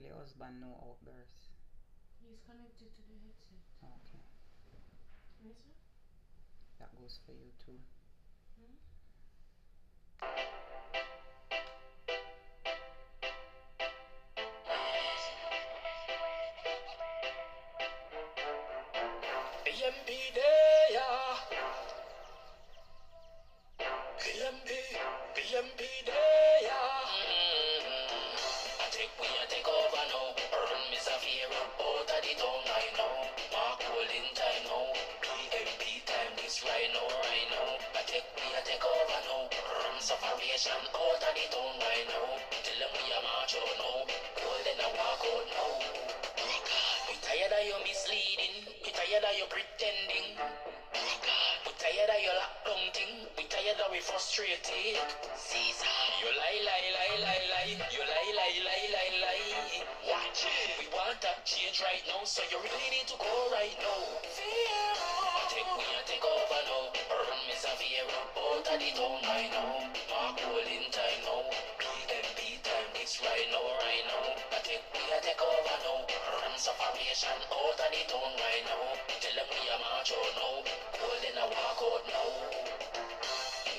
your husband no outbursts? He's connected to the headset. Okay. Yes, sir? That goes for you too. BMP there, BMP there, I take over now. Run Miss Afira out of the town right now. Mark holding time now. BMP time this right now. I take over now. Run separation out of the town right now. Tell them we are march out now. Golden a walk out now. We tired of you misleading. We tired of you pretending. We tired of your lockdown thing. We tired of we frustrated. Caesar, you lie. You lie. Watch it. We want that change right now, so you really need to go right now. I take over now. Run Miss Avira out of the town right now. Mark holding time now. BMP time it's right now. I take over now. Run separation out of the town right now. Tell them we are march out now. Golden a walk out now.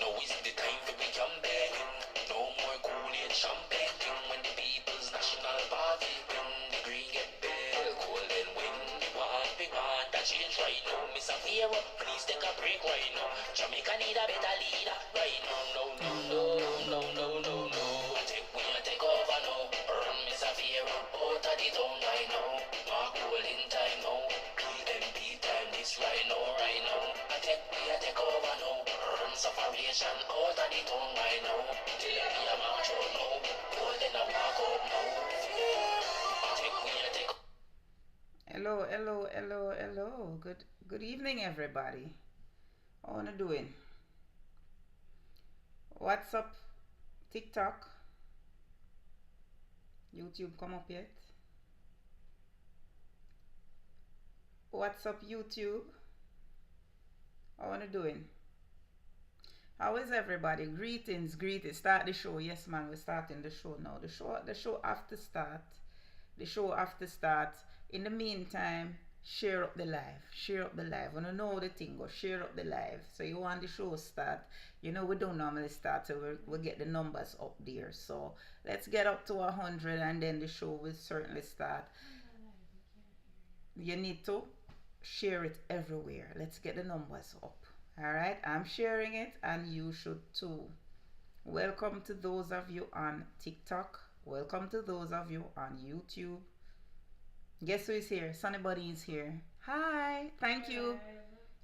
Now is the time for we campaigning. No more Kool-Aid champagne thing. When the people's national party win, the green get pale, golden win. We want that change right now. Miss Afira, please take a break right now. Jamaica need a better leader right now. No. I take over now. Run Miss Afira out of the town right now. Mark holding time now. BMP time this right now. I take over now. Run separation out of the town right now. Till we a march out now. Golden a walk out now. I take Hello. Good evening, everybody. How are you doing? What's up? TikTok? YouTube come up yet? What's up, YouTube? How are you doing? How is everybody? Greetings. Start the show. Yes, man, we're starting the show now. The show have to start. In the meantime, share up the live. When you know the thing, go share up the live. So you want the show start. You know we don't normally start, so we'll get the numbers up there. So let's get up to 100 and then the show will certainly start. You need to share it everywhere. Let's get the numbers up. Alright, I'm sharing it and you should too. Welcome to those of you on TikTok. Welcome to those of you on YouTube. Guess who is here? Sunny Buddy is here. Hi. Thank you.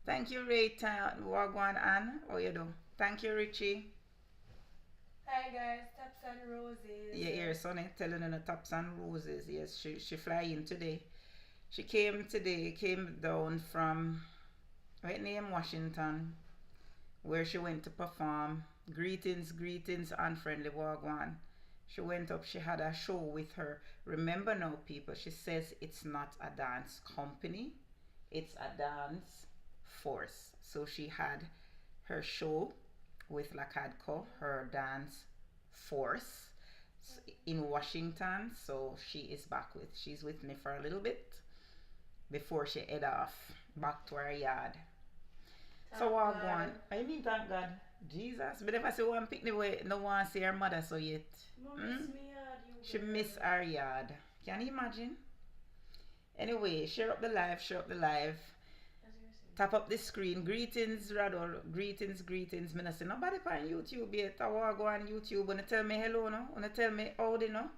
Thank you, Rayta. Wagwan Ann. How you do? Thank you, Richie. Hi guys, Taps and Roses. Yeah, here, Sunny telling her Taps and Roses. Yes, she fly in today. She came down from Washington, where she went to perform. Greetings, unfriendly Wagwan. She went up, she had a show with her. Remember now, people, she says it's not a dance company, it's a dance force. So she had her show with Lakadko, her dance force in Washington. So she's with me for a little bit before she head off back to her yard. So what go on? I mean, thank God. Jesus. But if I say one pick the way, no one see her mother so yet. She miss her yard. Can you imagine? Anyway, share up the live. Tap up the screen. Greetings, Radol. Greetings. Me not see nobody on YouTube yet. I want to go on YouTube. Wanna tell me hello, no? Wanna tell me howdy, no?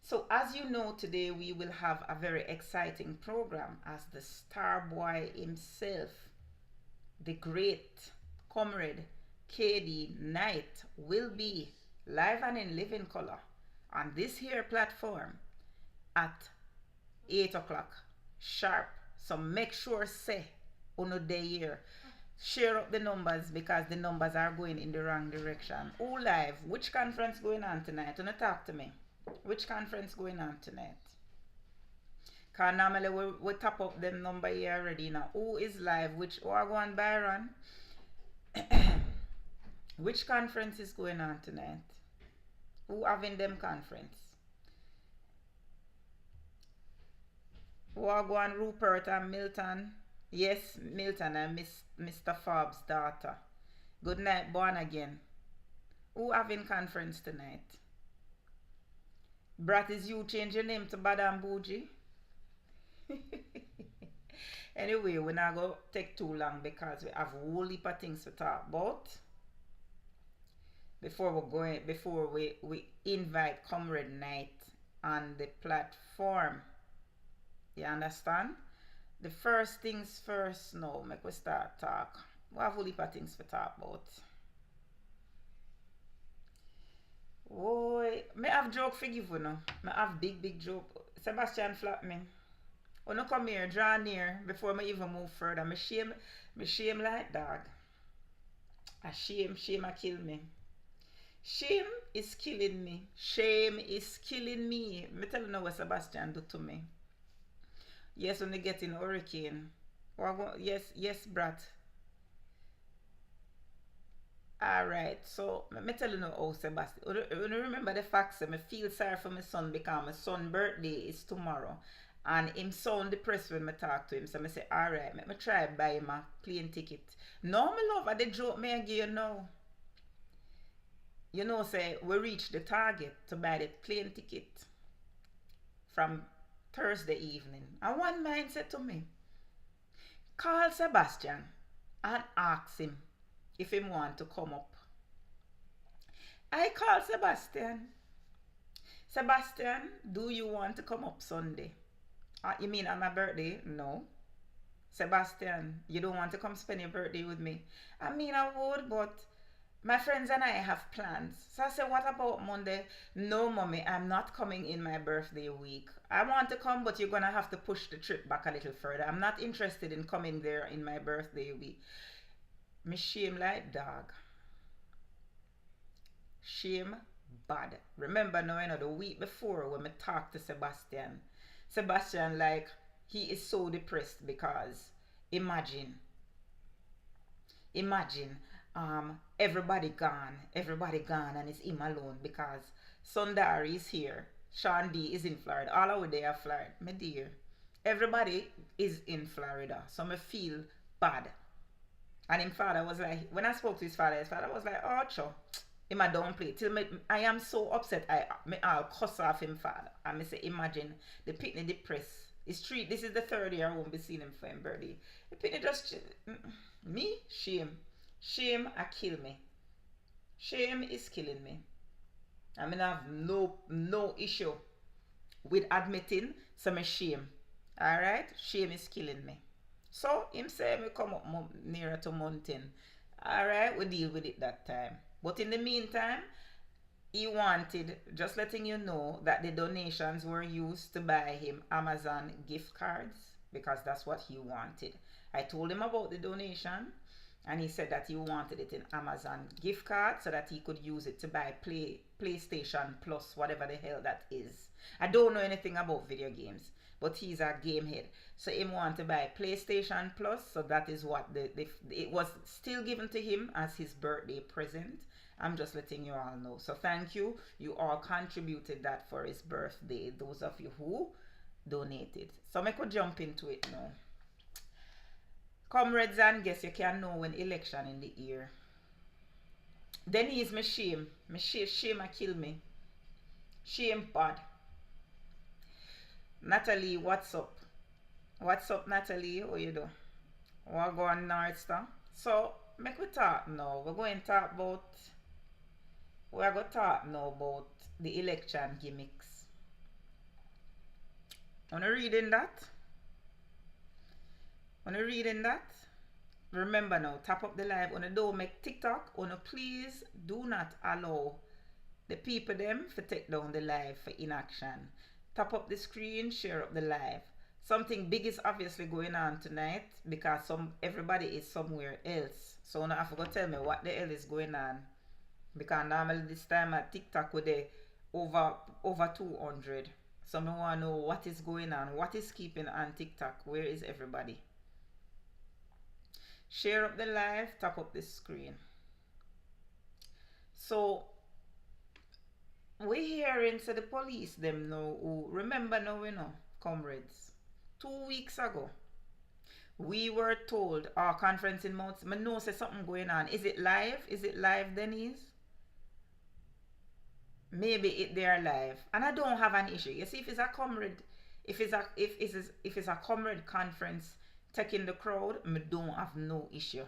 So as you know, today we will have a very exciting program as the star boy himself, the great comrade KD Knight, will be live and in living color on this here platform at 8 o'clock sharp. So make sure say uno day here. Share up the numbers because the numbers are going in the wrong direction. Who live? Which conference going on tonight? Wanna talk to me? Which conference going on tonight? Cause normally we top up them number here already now. Who is live? Which Wagwan Byron? Which conference is going on tonight? Who having them conference? Wagwan Rupert and Milton. Yes, Milton and Mr. Forbes' daughter. Good night, born again. Who having conference tonight? Brat, is you change your name to Badam Bougie? Anyway, we're not going to take too long because we have a whole heap of things to talk about. Before we invite Comrade Night on the platform. You understand? The first things first now, make we start talk. We have a whole heap of things to talk about. Oh, me have joke for give you now. Me have big joke. Sebastian flap me. When I come here, draw near before me even move further. Me shame like dog. A shame a kill me. Shame is killing me. Shame is killing me. Me tell you now what Sebastian do to me. Yes, when they get in hurricane. Yes, brat. Alright, so me tell you now how Sebastian. When you remember the facts, I feel sorry for my son because my son's birthday is tomorrow. And him sound depressed when I talk to him. So I say, alright, let me try buy him a plane ticket. No, my love, I the joke me give you now. You know, say we reach the target to buy the plane ticket from Thursday evening. And one man said to me, call Sebastian and ask him if he want to come up. I call Sebastian. Sebastian, do you want to come up Sunday? You mean on my birthday? No. Sebastian, you don't want to come spend your birthday with me? I mean, I would, but my friends and I have plans. So I said, what about Monday? No, mommy, I'm not coming in my birthday week. I want to come, but you're going to have to push the trip back a little further. I'm not interested in coming there in my birthday week. Me shame like dog. Shame bad. Remember now, you know, the week before when I talked to Sebastian, like, he is so depressed because imagine, everybody gone and it's him alone because Sundari is here, Sean D is in Florida, all over there are Florida. My dear, everybody is in Florida, so I feel bad. And his father was like, when I spoke to his father was like, oh, cho, him a downplay. Till I am so upset, I'll cuss off him father. And I say, imagine, the pitney depressed. This is the third year I won't be seeing him for his birthday. The pitney just, me, shame. Shame a kill me. Shame is killing me. I mean, I have no issue with admitting some shame. Alright? Shame is killing me. So, him say me come up nearer to mountain. Alright, we deal with it that time. But in the meantime, he wanted, just letting you know, that the donations were used to buy him Amazon gift cards because that's what he wanted. I told him about the donation and he said that he wanted it in Amazon gift card so that he could use it to buy PlayStation Plus, whatever the hell that is. I don't know anything about video games, but he's a game head. So he wanted to buy PlayStation Plus, so that is what it was still given to him as his birthday present. I'm just letting you all know. So thank you. You all contributed that for his birthday. Those of you who donated. So I could jump into it now. Comrades and guests, you can know when election in the ear. Denise, me shame. Shame a kill me. Shame bad. Natalie, what's up? What's up, Natalie? How you do? What going on, Northstar? So, make we talk now. We're going to talk about the election gimmicks. Wanna reading that? Remember now, tap up the live. Wanna don't make TikTok. Wanna please do not allow the people them to take down the live for inaction. Tap up the screen, share up the live. Something big is obviously going on tonight because everybody is somewhere else. So now I forgot to tell me what the hell is going on. Because normally this time at TikTok with the over 200. So I want to know what is going on. What is keeping on TikTok? Where is everybody? Share up the live, tap up the screen. So we hearing so the police them know who remember now we know, comrades. 2 weeks ago. We were told our conference in Mount. I know say something going on. Is it live? Is it live, Denise? Maybe they are live, and I don't have an issue. You see, if it's a comrade, if it's a comrade conference taking the crowd, I don't have no issue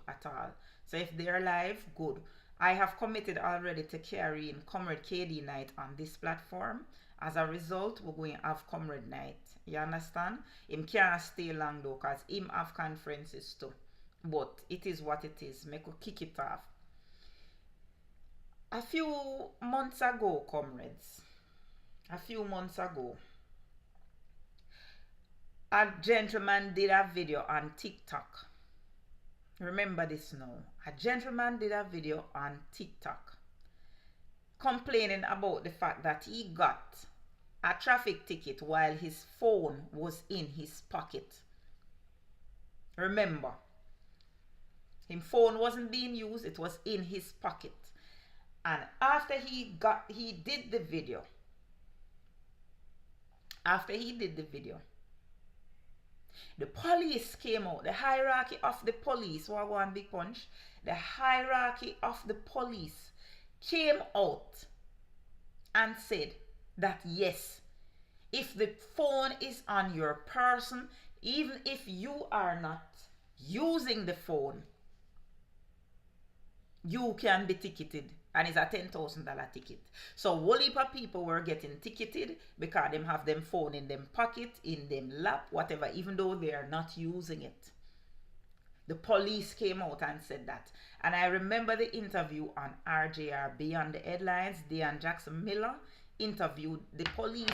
at all. So if they're live, good. I have committed already to carrying Comrade KD night on this platform. As a result, we're going to have Comrade night. You understand? Him can't stay long though, because him have conferences too. But it is what it is. Make we kick it off. A few months ago, comrades, a gentleman did a video on TikTok. Remember this now. A gentleman did a video on TikTok complaining about the fact that he got a traffic ticket while his phone was in his pocket. Remember, his phone wasn't being used, it was in his pocket. And after he did the video, the police came out. The hierarchy of the police, what one big punch, the hierarchy of the police came out and said that yes, if the phone is on your person, even if you are not using the phone, you can be ticketed, and it's a $10,000 ticket. So whole heap of people were getting ticketed because them have them phone in them pocket, in them lap, whatever, even though they are not using it. The police came out and said that. And I remember the interview on RJR Beyond the Headlines. Dean Jackson Miller interviewed the police.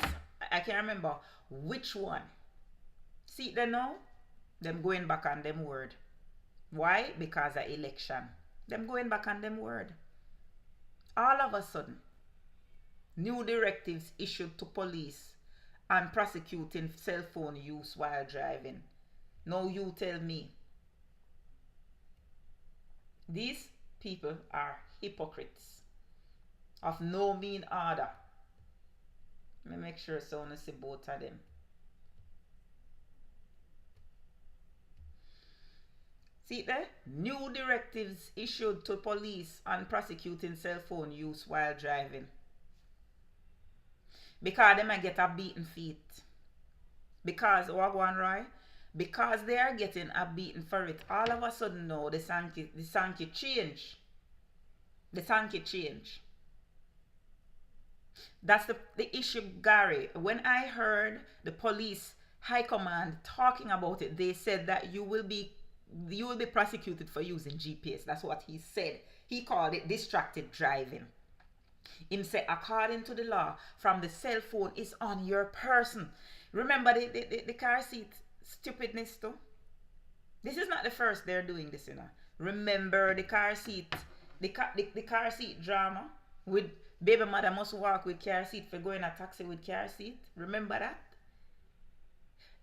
I can't remember which one. See them now? Them going back on them word. Why? Because of election. Them going back on them word. All of a sudden, new directives issued to police on prosecuting cell phone use while driving. Now you tell me. These people are hypocrites of no mean order. Let me make sure so I see both of them. See there? New directives issued to police on prosecuting cell phone use while driving. Because they might get a beaten feet. Because, what go on, Roy? Because they are getting a beaten for it. All of a sudden now, the Sankey change. The Sankey change. That's the issue, Gary. When I heard the police high command talking about it, they said that you will be prosecuted for using GPS. That's what he said. He called it distracted driving. Him say, according to the law, from the cell phone is on your person. Remember the car seat stupidness too? This is not the first they're doing this, you know. Remember the car seat, the car seat drama with baby mother must walk with car seat for going a taxi with car seat. Remember that?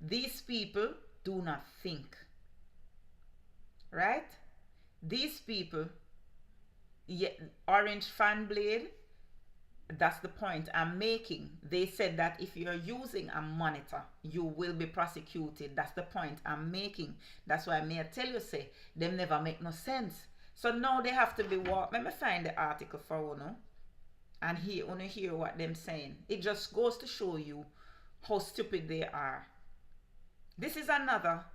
These people do not think. Right? These people, orange fan blade, that's the point I'm making. They said that if you're using a monitor, you will be prosecuted. That's the point I'm making. That's why I may tell you, say, them never make no sense. So now they have to be walked. Let me find the article for you now and hear what them saying. It just goes to show you how stupid they are. This is another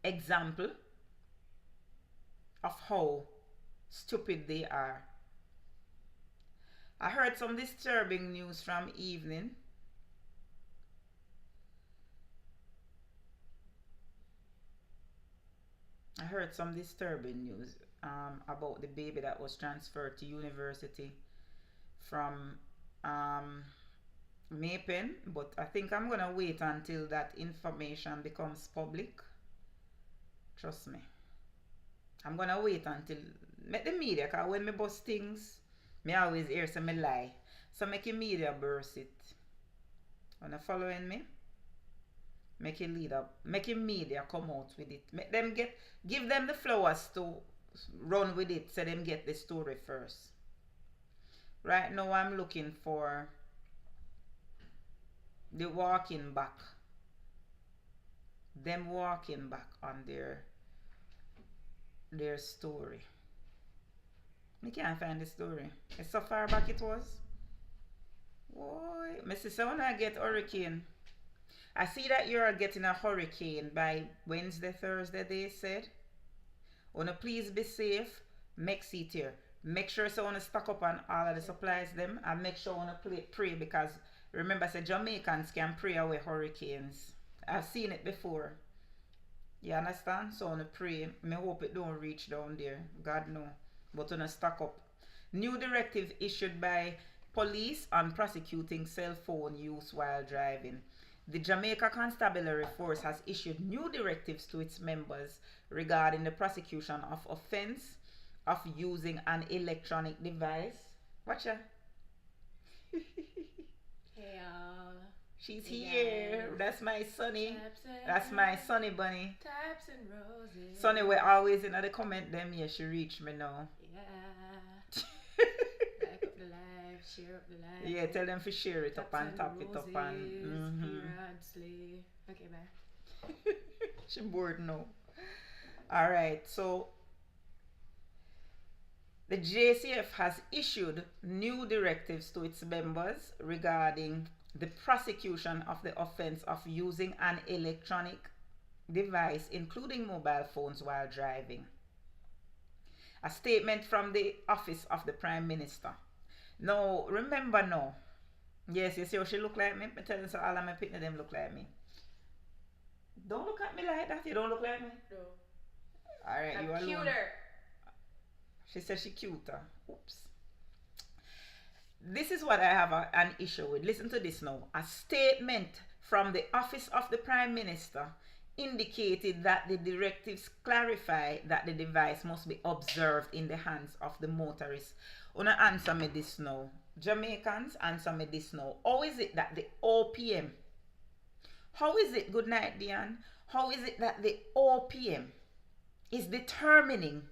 example of how stupid they are. I heard some disturbing news from evening. About the baby that was transferred to university from Maypen, but I think I'm gonna wait until that information becomes public. Trust me. I'm gonna wait until make the media, because when me bust things, me always hear some me lie. So make your media burst it. Wanna following me? Make it lead up. Make your media come out with it. Make them give them the flowers to run with it so them get the story first. Right now I'm looking for the walking back. Them walking back on their story. I can't find the story. It's so far back it was. Boy, my sister, when I get hurricane, I see that you're getting a hurricane by Wednesday, Thursday, they said. Wanna please be safe. Make seat here. Make sure so wanna stock up on all of the supplies them and make sure wanna pray because remember say Jamaicans can pray away hurricanes. I've seen it before. You understand? So wanna pray. Me hope it don't reach down there. God know. But wanna stock up. New directive issued by police on prosecuting cell phone use while driving. The Jamaica Constabulary Force has issued new directives to its members regarding the prosecution of offense of using an electronic device. Watch her. Hey y'all. She's Hey here. guys. That's my Sonny. Taps and That's my Sonny bunny. Taps and roses. Sonny, we're always in the comment them. Yeah, she reached me now. Yeah. Back up the live, share up the live. Yeah, tell them to share it up Taps and tap it up and. Radsley. Okay, bye. She bored now. Alright, so the JCF has issued new directives to its members regarding the prosecution of the offense of using an electronic device, including mobile phones, while driving. A statement from the office of the Prime Minister. Now, remember now. Yes, you see how she look like me? I tell you so all of my picnic them look like me. Don't look at me like that. You don't look like me. No. Alright, you I'm alone. cuter. She said she cuter. Oops. This is what I have an issue with. Listen to this now. A statement from the office of the Prime Minister indicated that the directives clarify that the device must be observed in the hands of the motorist. Una answer me this now. Jamaicans, answer me this now. How is it that the OPM, how is it, good night Diane, how is it that the OPM is determining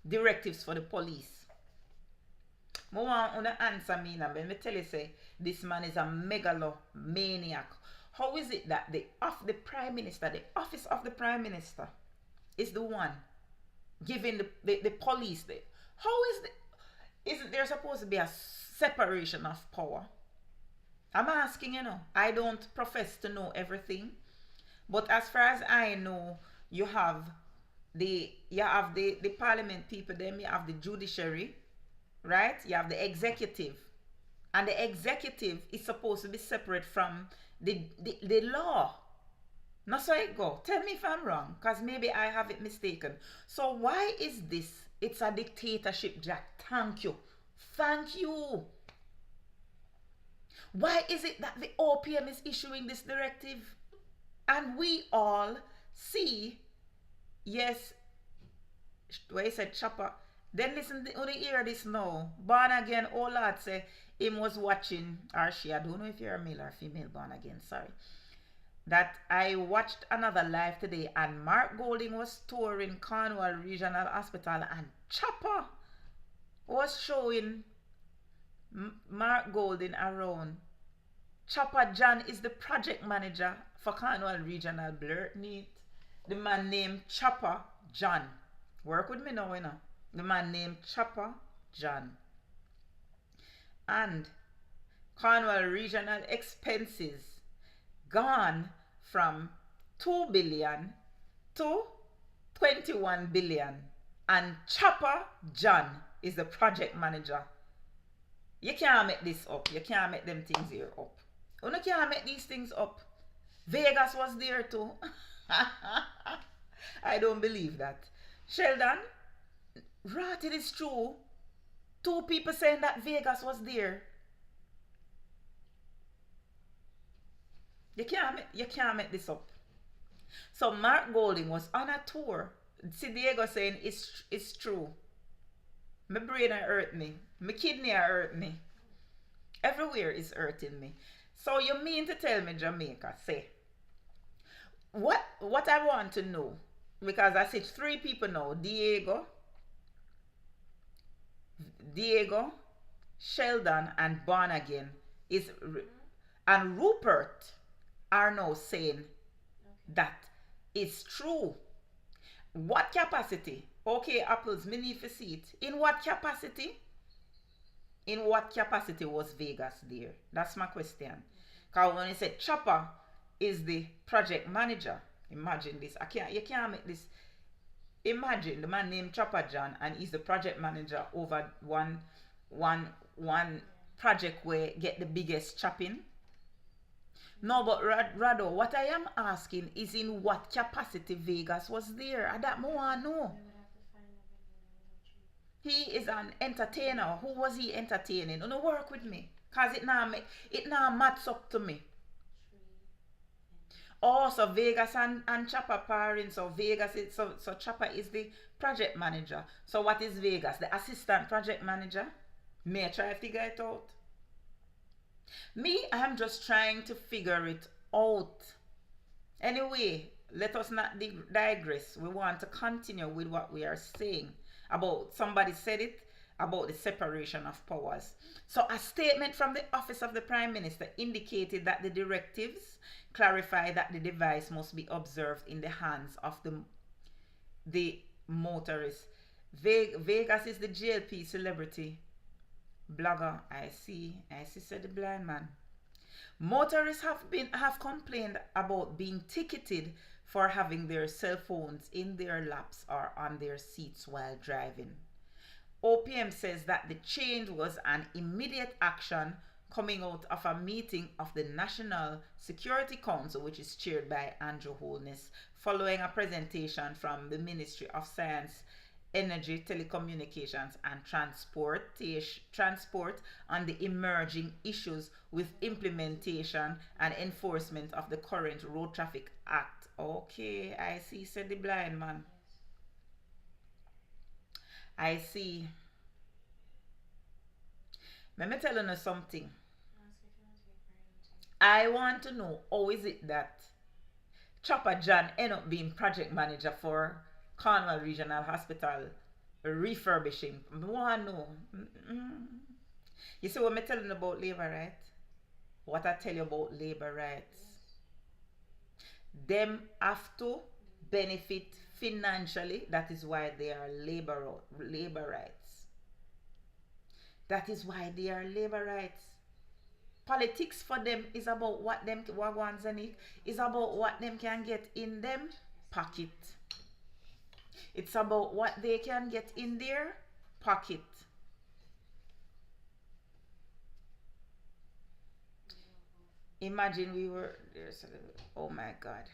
directives for the police? I want to answer me now. Let me tell you, say, this man is a megalomaniac. How is it that the Prime Minister, the office of the Prime Minister, is the one giving the police the... How is the... Isn't there supposed to be a separation of power? I'm asking, you know. I don't profess to know everything. But as far as I know, you have the parliament people, then you have the judiciary, right? You have the executive. And the executive is supposed to be separate from the law. Not so it go. Tell me if I'm wrong, because maybe I have it mistaken. So why is this? It's a dictatorship, Jack. Thank you. Thank you. Why is it that the OPM is issuing this directive? And we all see, yes, where he said chopper. Then listen, when you hear this now, born again, oh Lord say, him was watching, or she, I don't know if you're a male or female born again, sorry. That I watched another live today and Mark Golding was touring Cornwall Regional Hospital and Chopper was showing Mark Golding around. Chopper John is the project manager for Cornwall Regional Blur. Neat. The man named Chopper John. Work with me now, you know. The man named Chopper John. And Cornwall Regional expenses gone from 2 billion to 21 billion. And Chopper John is the project manager. You can't make this up. You can't make them things here up. You can't make these things up. Vegas was there too. I don't believe that. Sheldon, right, it is true. 2 people saying that Vegas was there. You can't make this up. So Mark Golding was on a tour. See Diego saying it's true. My brain hurt me. My kidney hurt me. Everywhere is hurting me. So you mean to tell me, Jamaica, say, what I want to know, because I see 3 people now, Diego, Sheldon, and Born Again, is and Rupert are now saying that is true. What capacity? Okay, Apples, me need to see it. In what capacity? In what capacity was Vegas there? That's my question. Because when you said Chopper is the project manager, imagine this. You can't make this. Imagine the man named Chopper John and he's the project manager over one project where get the biggest chopping. No, but Rado, what I am asking is in what capacity Vegas was there. I don't know. He is an entertainer. Who was he entertaining? Don't work with me. Cause it now match up to me. Oh, so Vegas and Chopper parents. So Vegas is so Chopper is the project manager. So what is Vegas? The assistant project manager? May I try to figure it out? Me, I'm just trying to figure it out. Anyway, let us not digress. We want to continue with what we are saying about, somebody said it, about the separation of powers. So a statement from the office of the Prime Minister indicated that the directives clarify that the device must be observed in the hands of the motorist. Vegas is the GLP celebrity blogger. I see, said the blind man. Motorists have complained about being ticketed for having their cell phones in their laps or on their seats while driving. OPM says that the change was an immediate action coming out of a meeting of the National Security Council, which is chaired by Andrew Holness, following a presentation from the Ministry of Science, Energy, Telecommunications and Transport on the emerging issues with implementation and enforcement of the current Road Traffic Act. Okay, I see, said the blind man. I see. Let me tell you something. I want to know how is it that Chopper John ended up being project manager for Cornwall Regional Hospital refurbishing. I want to know. You see what I'm telling you about labor rights? What I tell you about labor rights? Them have to benefit financially. That is why they are labor rights. That is why they are labor rights. Politics for them is about what them wagons and it is about what them can get in them pocket. It's about what they can get in their pocket. Imagine we were there. Oh my God.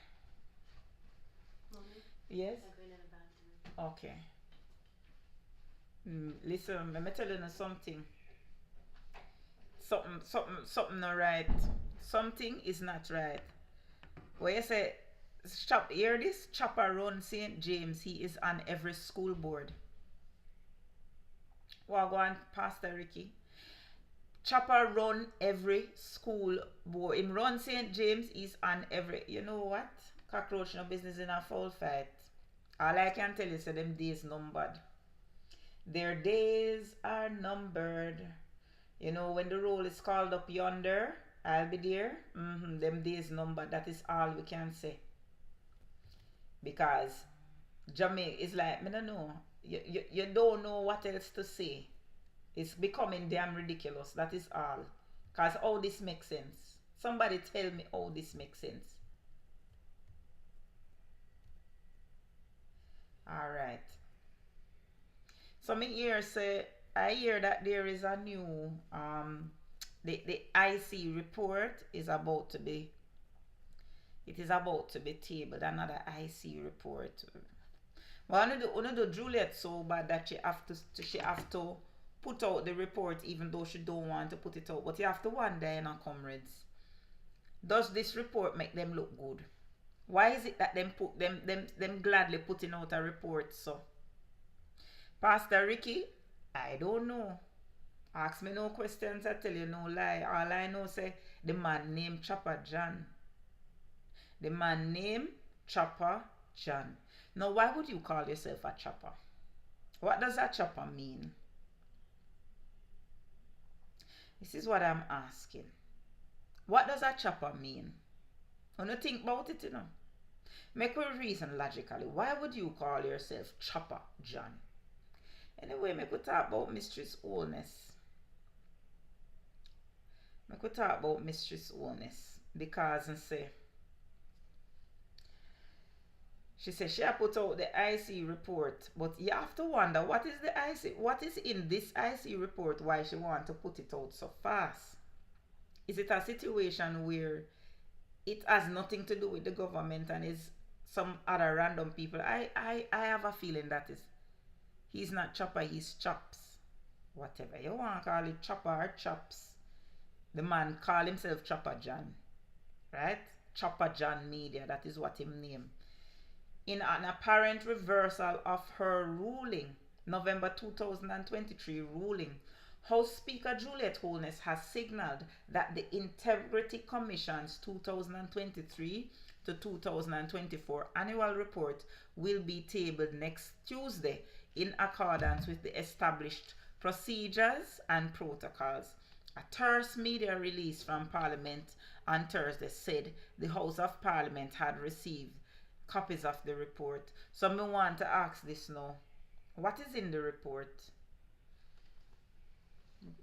Yes? Okay. Listen, let me tell you something. Something not right. Something is not right. Where you say, hear this? Chopper run St. James. He is on every school board. Wagwan, Pastor Ricky. Chopper run every school board. Him run St. James is on every. You know what? Cockroach no business in a foul fight. All I can tell you is them days numbered. Their days are numbered. You know, when the roll is called up yonder, I'll be there. Them days numbered. That is all we can say. Because Jamaica is like, I don't know. You don't know what else to say. It's becoming damn ridiculous. That is all. Because all this makes sense. Somebody tell me how this makes sense. Alright. So me here say, I hear that there is a new the IC report is about to be tabled, another IC report. Well, I do Juliet so bad that she have to put out the report even though she don't want to put it out. But you have to wonder, you know, comrades, does this report make them look good? Why is it that them gladly putting out a report? So Pastor Ricky, I don't know. Ask me no questions, I tell you no lie. All I know say the man named Chopper John. The man named Chopper John. Now why would you call yourself a chopper? What does a chopper mean? This is what I'm asking. What does a chopper mean? When you think about it, make we reason logically. Why would you call yourself Chopper John? Anyway, make we talk about Mistress Wholeness. Make we talk about Mistress Wholeness. Because and say she said she had put out the IC report, but you have to wonder what is the IC, what is in this IC report, why she want to put it out so fast. Is it a situation where it has nothing to do with the government and is some other random people? I have a feeling that is he's not Chopper, he's Chops. Whatever you want to call it, Chopper or Chops. The man call himself Chopper John. Right? Chopper John Media, that is what him name. In an apparent reversal of her ruling, November 2023 ruling, House Speaker Juliet Holness has signaled that the Integrity Commission's 2023 to 2024 annual report will be tabled next Tuesday in accordance with the established procedures and protocols. A terse media release from Parliament on Thursday said the House of Parliament had received copies of the report. So me want to ask this now. What is in the report?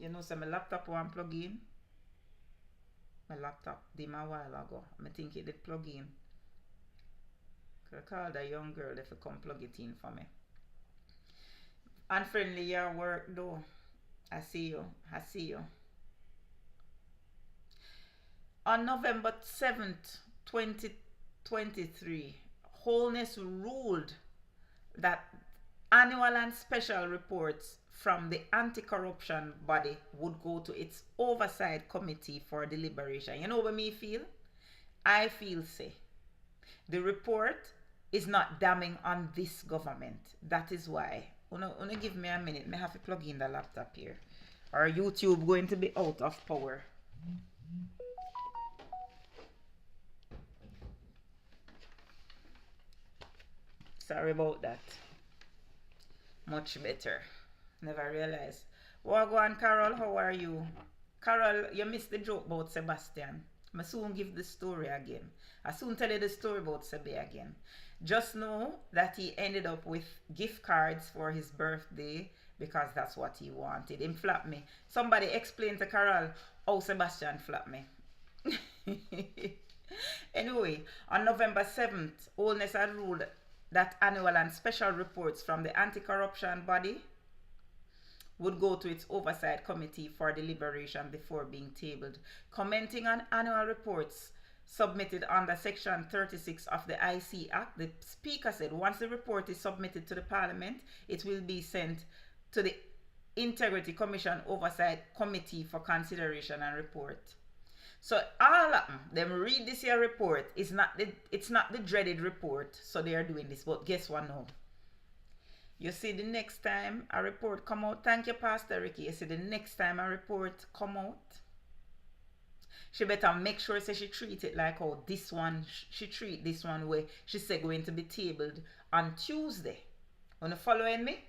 You know, so my laptop won't plug in. My laptop did a while ago. I think it did plug in. I called a young girl if you come plug it in for me. Unfriendly your work though. I see you. I see you. On November 7th, 2023, Wholeness ruled that annual and special reports from the anti-corruption body would go to its oversight committee for deliberation. You know what me feel? I feel say the report is not damning on this government. That is why. Wanna give me a minute. I have to plug in the laptop here. Or YouTube going to be out of power. Sorry about that. Much better. Never realized. Well, go on, Carol. How are you? Carol, you missed the joke about Sebastian. I soon give the story again. I soon tell you the story about Sebe again. Just know that he ended up with gift cards for his birthday because that's what he wanted. Him flap me. Somebody explain to Carol how Sebastian flap me. Anyway, on November 7th, Wholeness had ruled that annual and special reports from the anti-corruption body would go to its oversight committee for deliberation before being tabled. Commenting on annual reports submitted under Section 36 of the IC Act, the Speaker said once the report is submitted to the Parliament, it will be sent to the Integrity Commission Oversight Committee for consideration and report. So all of them read this year report. It's not the dreaded report, so they are doing this. But guess what now? You see the next time a report come out, thank you, Pastor Ricky. You see the next time a report come out, she better make sure say she treat it like how this one, she treat this one where she said going to be tabled on Tuesday. Wanna following me?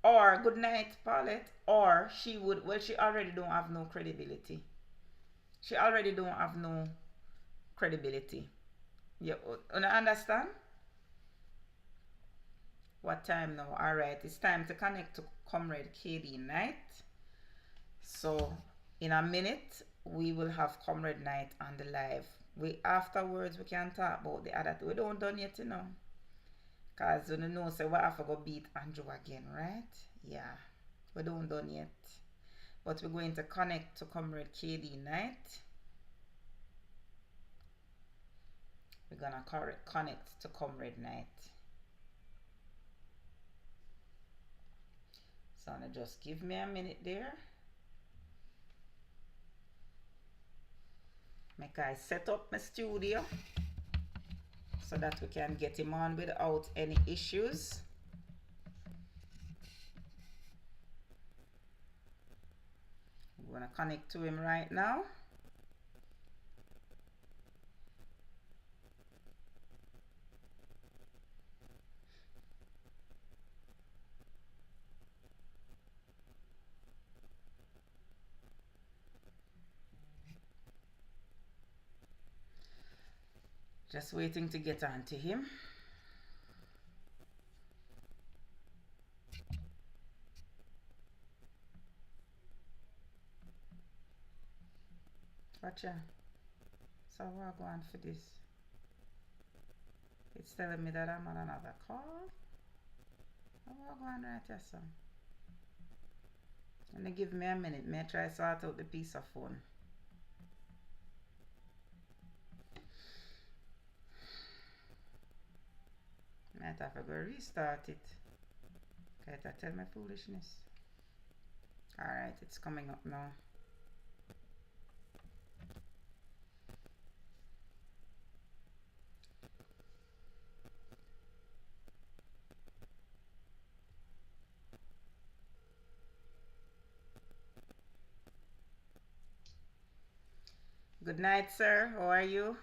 Or good night, Paulette. Or she would, well, she already don't have no credibility. She already don't have no credibility. You understand? What time now? Alright, it's time to connect to Comrade KD Knight. So in a minute we will have Comrade Knight on the live. Afterwards we can talk about the other two. We don't done yet, you know. Cause you know say we have to go beat Andrew again, right? Yeah. We don't done yet. But we're going to connect to Comrade KD Knight. We're gonna connect to Comrade Knight. So now just give me a minute there. Make I set up my studio so that we can get him on without any issues. I'm gonna connect to him right now. Just waiting to get on to him. Gotcha. So we're going for this. It's telling me that I'm on another call. We're going right here, so. And they give me a minute. May I try to sort out the piece of phone. Might have to go restart it. Okay, that tell my foolishness. Alright, it's coming up now. Good night, sir. How are you?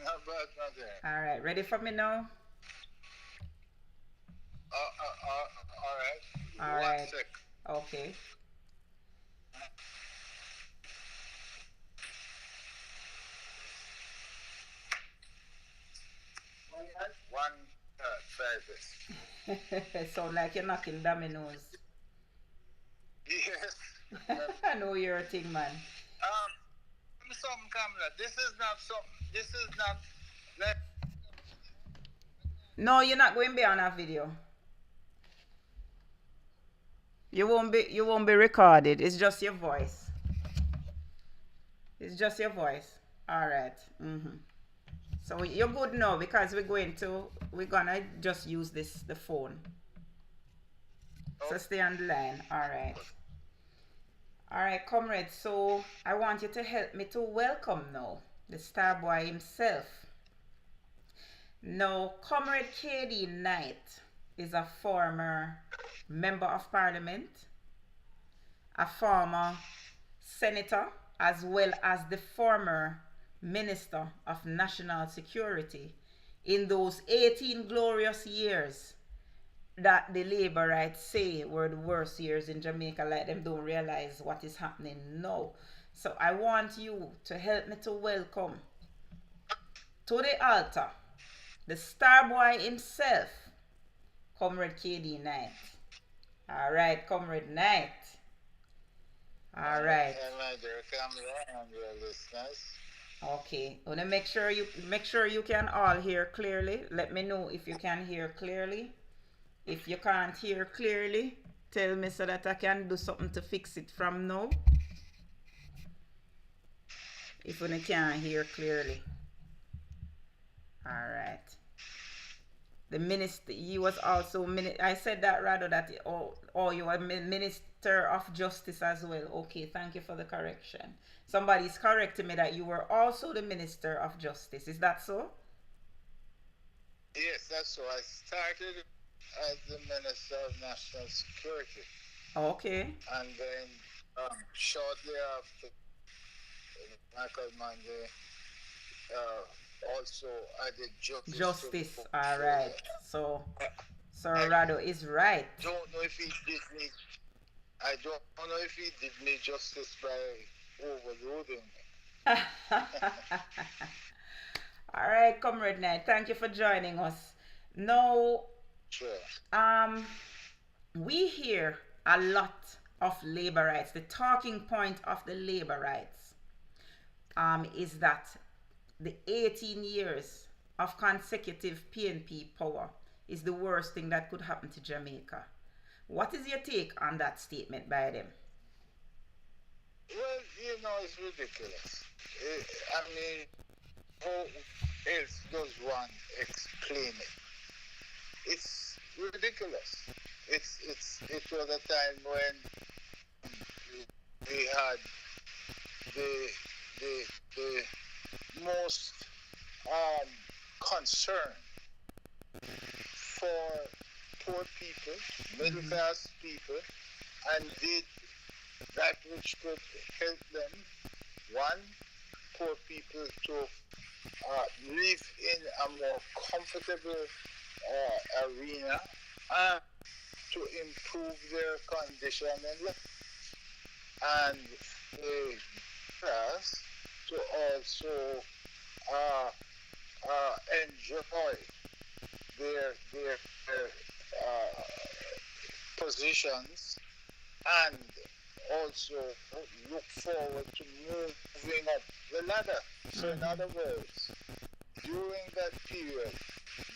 Not bad, not there. All right, ready for me now? All right. All One right. sec. Okay. Try this. Sound like you're knocking dominoes. Yes. I know you're a thing, man. Something, Kamla. This is not like. No, you're not going to be on a video. You won't be recorded. It's just your voice. It's just your voice. All right. So you're good now because we're gonna just use the phone. So stay on the line. All right. All right, comrade. So I want you to help me to welcome now the star boy himself. Now, Comrade KD Knight is a former member of parliament, a former senator, as well as the former minister of national security in those 18 glorious years that the Labourites say were the worst years in Jamaica, like them don't realize what is happening now. So I want you to help me to welcome to the altar the star boy himself, Comrade KD Knight. All right, Comrade Knight. All right. My dear Kamla and your listeners. Okay. Wanna make sure you can all hear clearly. Let me know if you can hear clearly. If you can't hear clearly, tell me so that I can do something to fix it from now. If you can't hear clearly. All right. The minister, you was also, I said that rather that, you were Minister of Justice as well. Okay, thank you for the correction. Somebody's correcting me that you were also the Minister of Justice. Is that so? Yes, that's so. I started as the Minister of National Security. Okay. And then shortly after, Michael Monday, also I did justice. All right. So Sir Rado is right. I don't know if he did me justice by overloading me. All right, Comrade Knight, thank you for joining us. Now, sure. We hear a lot of labor rights. The talking point of the labor rights is that the 18 years of consecutive PNP power is the worst thing that could happen to Jamaica. What is your take on that statement by them? Well, it's ridiculous. I mean, how else does one explain it? It's ridiculous. It was a time when we had the most concern for poor people, middle class people, and did that which could help them. One, poor people to live in a more comfortable arena and to improve their condition in life. And the class to also uh, enjoy their positions and also look forward to moving up the ladder. So, in other words, during that period,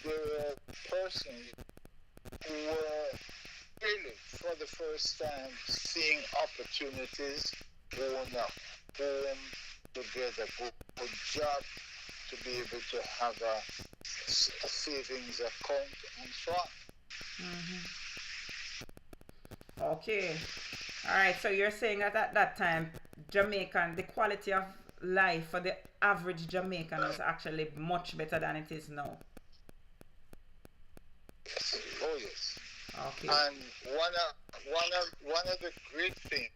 there were persons who were really, for the first time, seeing opportunities going up, home to get a good job, to be able to have a savings account and so on. Okay. All right. So you're saying that at that time, Jamaican, the quality of life for the average Jamaican was actually much better than it is now. Yes. Oh yes. Okay. And one of the great things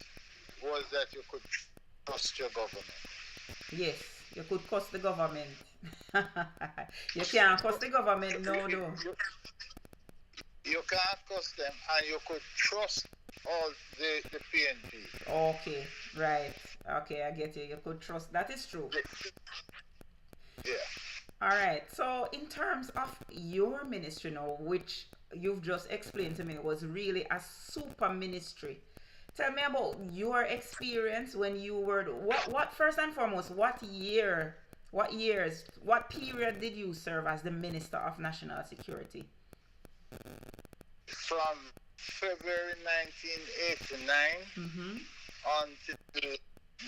was that you could trust your government. Yes, you could cuss the government. You can't cuss the government, no, no. You can't cuss them, and you could trust all the PNP. Okay, right. Okay, I get you. You could trust. That is true. Yeah. All right. So, in terms of your ministry now, which you've just explained to me was really a super ministry. Tell me about your experience when you were what first and foremost, what years, what period did you serve as the Minister of National Security? From February 1989 until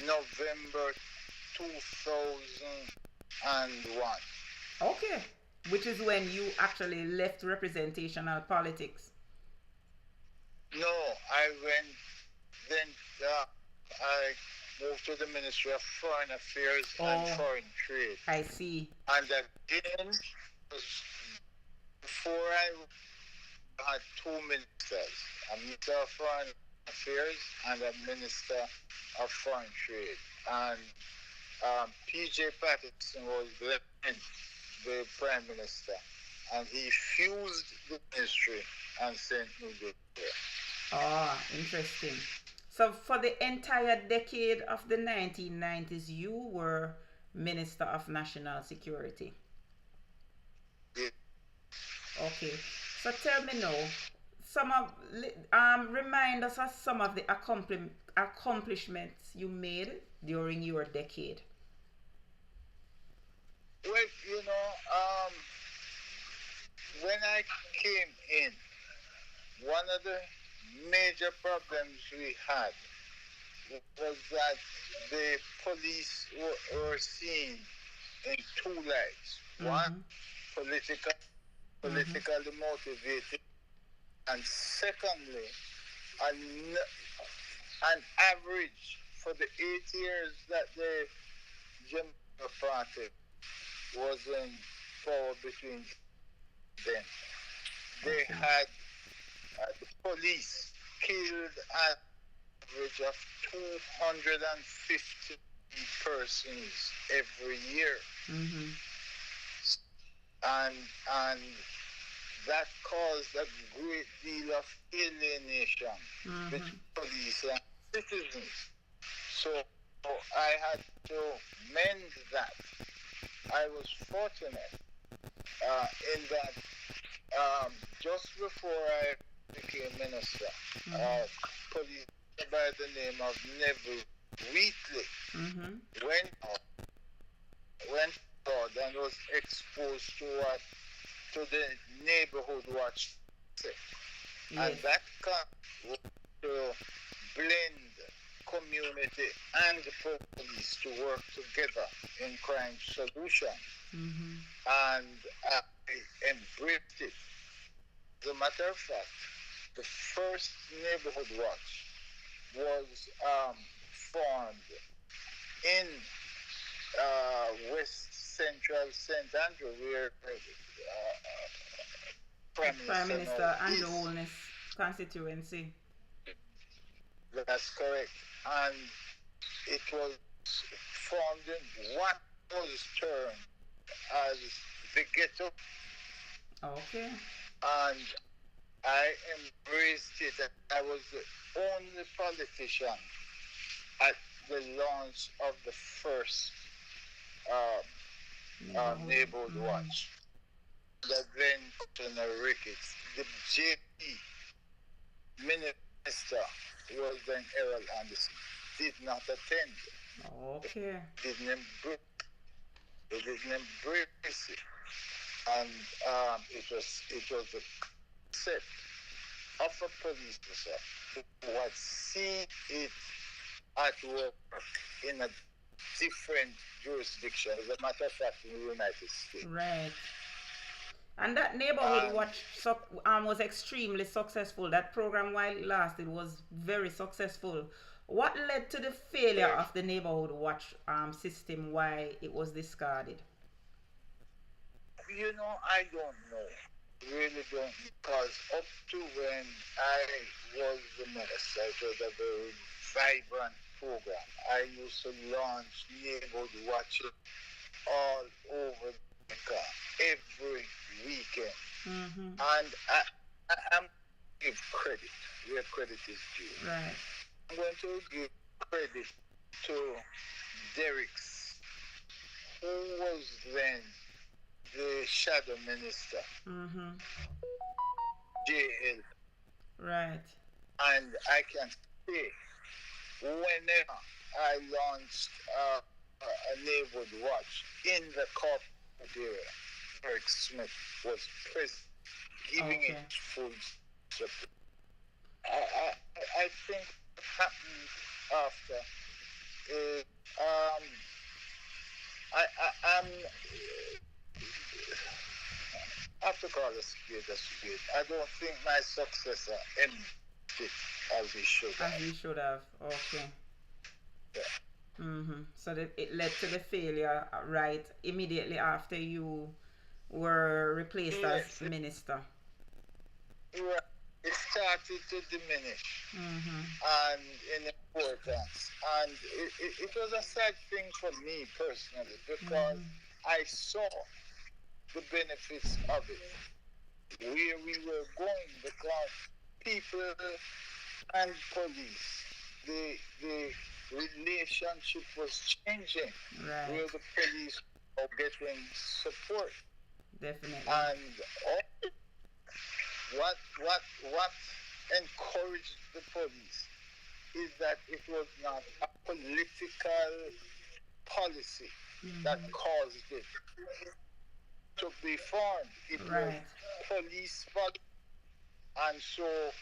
November 2001. Okay. Which is when you actually left representational politics. No, I went, then I moved to the Ministry of Foreign Affairs and Foreign Trade. I see. And again, before I had two ministers, a Minister of Foreign Affairs and a Minister of Foreign Trade. And P.J. Patterson was then the Prime Minister. And he fused the ministry and sent me there. Oh, interesting. So for the entire decade of the 1990s, you were Minister of National Security. Yeah. Okay. So tell me now, remind us of some of the accomplishments you made during your decade. Well, when I came in, one of the major problems we had was that the police were seen in two lights. One, politically motivated, and secondly, an average for the 8 years that the Jamaica Party was in power between them. They had the police killed an average of 250 persons every year. And that caused a great deal of alienation between police and citizens. So I had to mend that. I was fortunate in that just before I became minister, police by the name of Neville Wheatley went out and was exposed to the neighborhood watch. And that was to blend community and police to work together in crime solution. And I embraced it. As a matter of fact, the first neighborhood watch was formed in West Central St. Andrew, where Prime Minister Andrew Holness constituency. That's correct. And it was formed in what was termed as the ghetto. Okay. And I embraced it. I was the only politician at the launch of the first neighborhood watch. The then Ricketts, the JP minister was then Errol Anderson, did not attend. Okay. Didn't embrace, they didn't embrace it, and it was a concept of a police officer who had seen it at work in a different jurisdiction, as a matter of fact, in the United States. Right. And that neighborhood watch was extremely successful. That program, while it lasted, was very successful. What led to the failure of the neighborhood watch system? Why it was discarded? I don't know. Really don't, because up to when I was the minister, it was a very vibrant program. I used to launch neighborhood watching all over America every weekend. Mm-hmm. And I'm going to give credit where credit is due. Right. I'm going to give credit to Derrick's, who was then the shadow minister, Mm-hmm. JL. Right. And I can say, whenever I launched a neighborhood watch in the corporate area, Eric Smith was present, giving Okay. it full support. I think what happened after is I'm I have to call a spade a spade. I don't think my successor ended it as he should have. As he should have. Okay. Yeah. Mm-hmm. So that it led to the failure right immediately after you were replaced Yes. as minister. Right. It started to diminish Mm-hmm. and in importance. And it was a sad thing for me personally, because I saw the benefits of it, where we were going, because people and police, the relationship was changing, Right. where the police are getting support. Definitely. And what encouraged the police is that it was not a political policy that caused it to be formed. It was Right. police policy, and so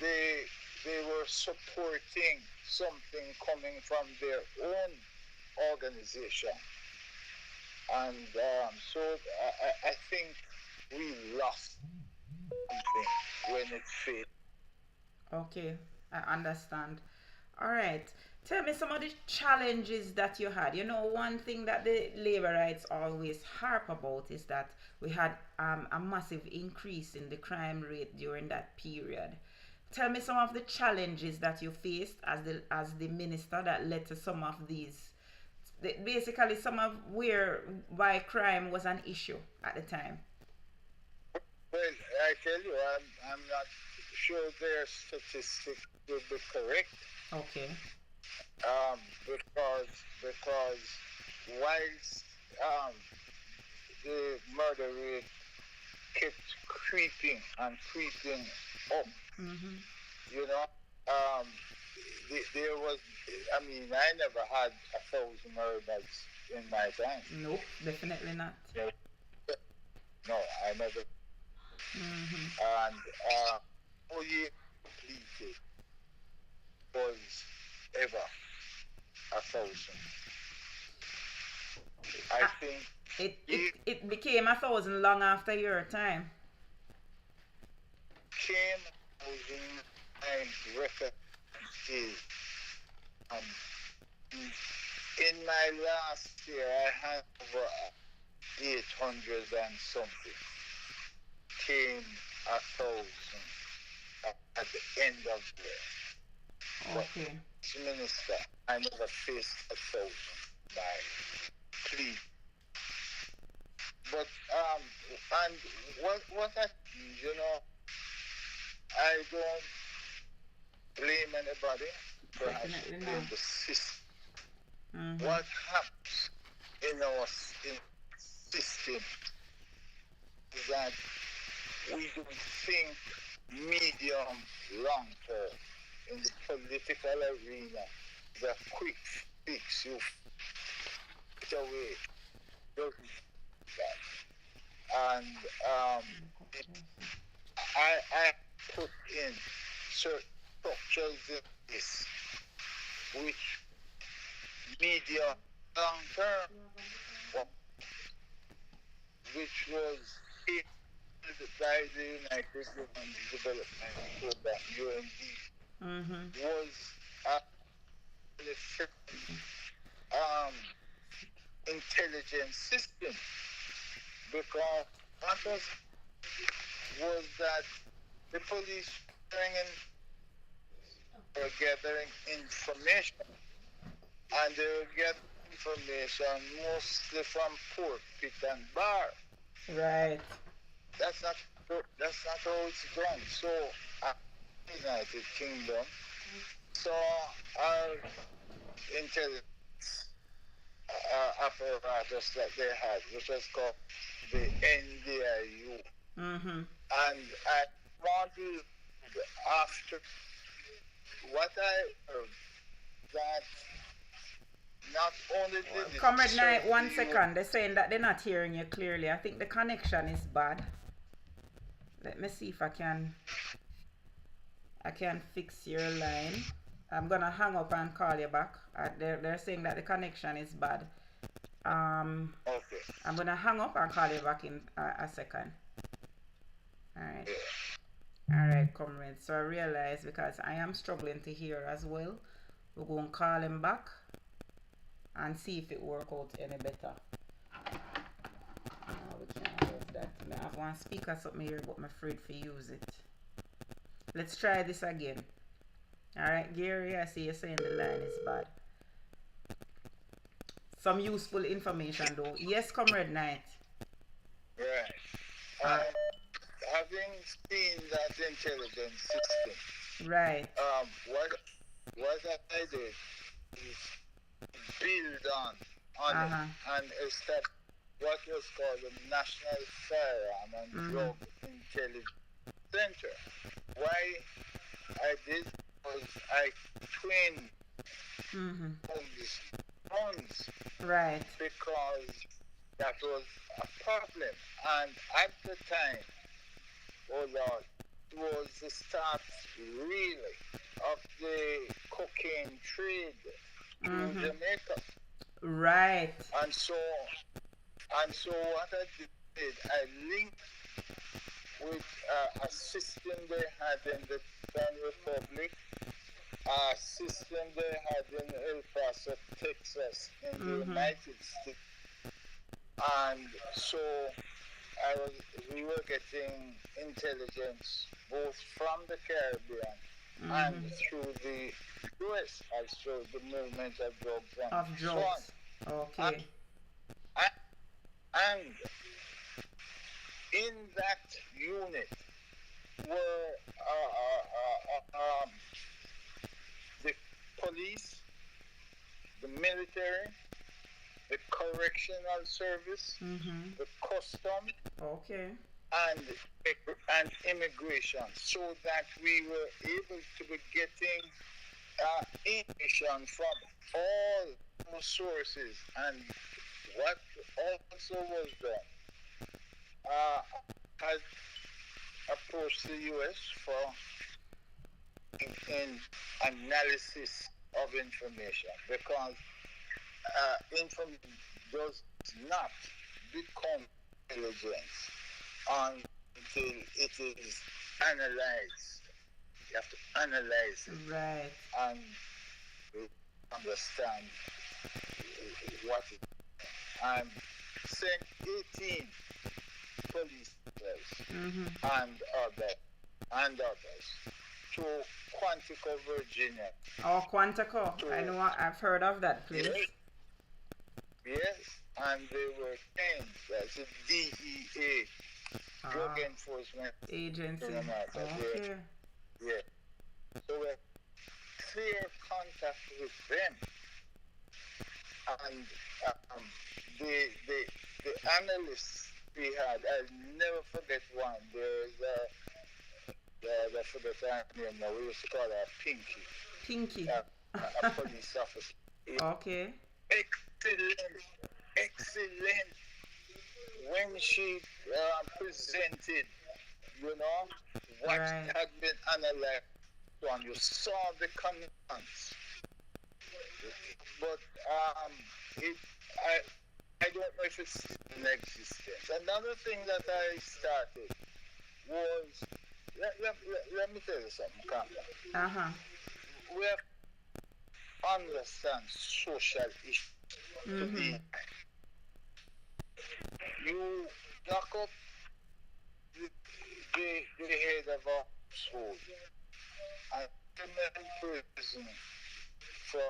they were supporting something coming from their own organization, and so I think we lost something when it failed. Okay, I understand. All right. Tell me some of the challenges that you had. One thing that the labor rights always harp about is that we had a massive increase in the crime rate during that period. Tell me some of the challenges that you faced as the minister that led to some of these. Basically, some of why crime was an issue at the time. Well, I tell you, I'm not sure their statistics will be correct. Okay. Because whilst the murder rate kept creeping and creeping up, Mm-hmm. there was, I never had 1,000 murders in my time. Nope, definitely not. No, I never. Mm-hmm. And no year completed was ever 1,000. I think It became 1,000 long after your time. came within my record is in my last year I had over 800 and something. Came 1,000 at the end of the year. Okay. As minister, I never faced 1,000 by plea. But and what happened, I don't blame anybody. Perhaps Definitely blame not. the system. Mm-hmm. What happens in our system that we don't think medium long term in the political arena. The quick fix you fit away doesn't that. And I put in certain structures in this which medium long term, which was by the United Nations Development Program (UND), was a intelligence system, because what was that the police were gathering information, and they were getting information mostly from pork, pit, and bar. Right. That's not how it's done. So, United Kingdom saw our intelligence apparatus that they had, which was called the NDIU. And I wanted, after what I heard, that not only did Comrade Knight, 1 second. They're saying that they're not hearing you clearly. I think the connection is bad. Let me see if I can fix your line. I'm gonna hang up and call you back. They're saying that the connection is bad. Okay. I'm gonna hang up and call you back in a second. Alright. Alright, comrades. So I realize, because I am struggling to hear as well, we're going to call him back and see if it works out any better. We can't use that. I have one speaker something here, but I'm afraid to use it. Let's try this again. Alright, Gary, I see you saying the line is bad. Some useful information though. Yes, Comrade Knight. Right. Having seen that intelligence system, right. What I did is build on it and establish what was called the National Firearm and Drug Intelligence Center. Why I did was I twinned these funds, right, because that was a problem. And at the time, oh Lord, it was the start really of the cocaine trade in Jamaica. Right. And so what I did, I linked with a system they had in the Dominican Republic, a system they had in El Paso, Texas, in the United States. And so we were getting intelligence both from the Caribbean and through the US, also the movement of drugs and so on. Okay. And in that unit were the police, the military, the correctional service, the custom, and immigration, so that we were able to be getting information from all those sources. And what also was done, has approached the US for an analysis of information, because information does not become intelligence until it is analyzed. You have to analyze it, right, and understand what it is. And sent 18 police and others to Quantico, Virginia. Oh, Quantico. I know, I've heard of that place. Yes, and they were trained as a DEA, Drug Enforcement Agency. Okay. Yeah. So we had clear contact with them. and the analysts we had, I'll never forget one. There's I forget her name now. We used to call her Pinky. Pinky. A police officer. Okay. Excellent. When she presented, what Right. had been analyzed, and you saw the contents. But I don't know if it's in existence. Another thing that I started was, let me tell you something, Kamla. We have to understand social issues to be. You knock up the head of a household and put them in prison for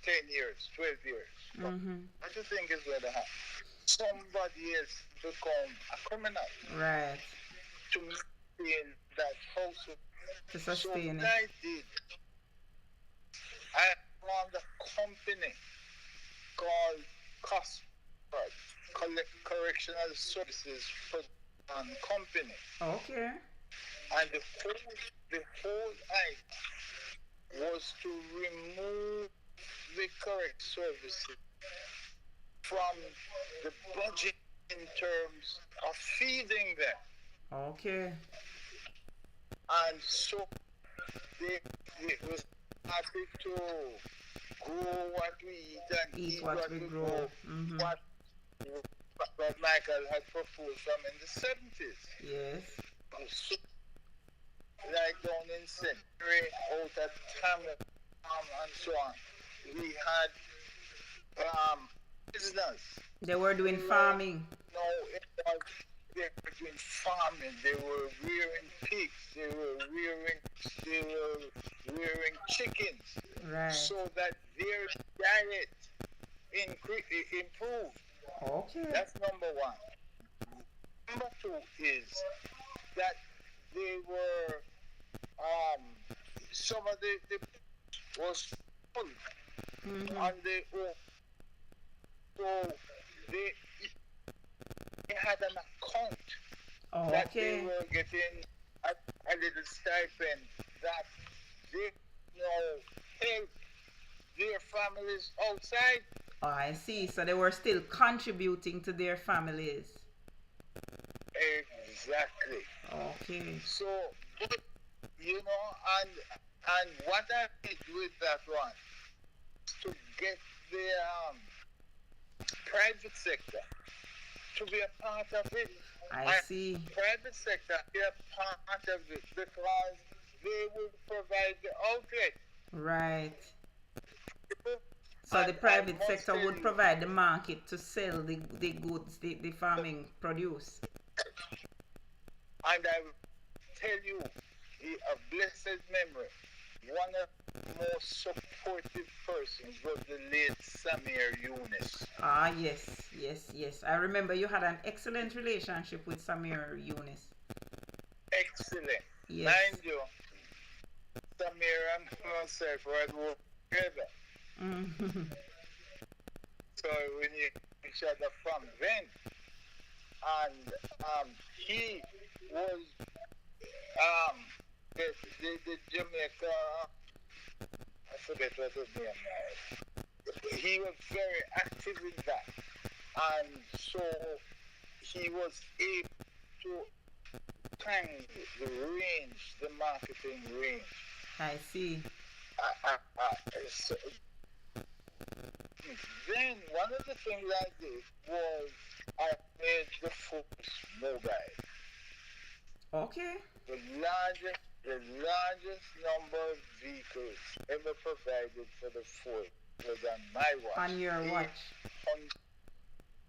10 years, 12 years. What do you think is going to happen? Somebody else become a criminal. Right. To maintain that household. To sustain so it. I did. I found a company called CASHAPP, Correctional Services Company. Okay. And the whole idea was to remove the correct services from the budget in terms of feeding them. Okay. And so they was happy to grow what we eat and eat what we grow. What Michael had proposed from in the 70s. Yes. So, like down in Century, out at Tamil, and so on, we had business. They were doing farming. No, they were doing farming. They were rearing pigs. They were rearing chickens. Right. So that their diet improved. Okay. That's number one. Number two is that they were some of the was full on the so they had an account that they were getting a little stipend that they help their families outside. Oh, I see. So they were still contributing to their families. Exactly. Okay. So, and what I did with that one to get the private sector to be a part of it. I see. Private sector be a part of it because they will provide the outlet. Right. So the private sector would provide the market to sell the goods, the farming produce. And I will tell you, a blessed memory, one of the most supportive persons was the late Samir Yunus. Ah, yes. I remember you had an excellent relationship with Samir Yunus. Excellent. Yes. Mind you, Samir and myself had worked together. So we knew each other from then. And he was the Jamaica, I forget what his name was. He was very active in that. And so he was able to time the range, the marketing range. I see. So, then one of the things I did was I made the Force mobile. Okay. The largest number of vehicles ever provided for the Force was on my watch. On your watch.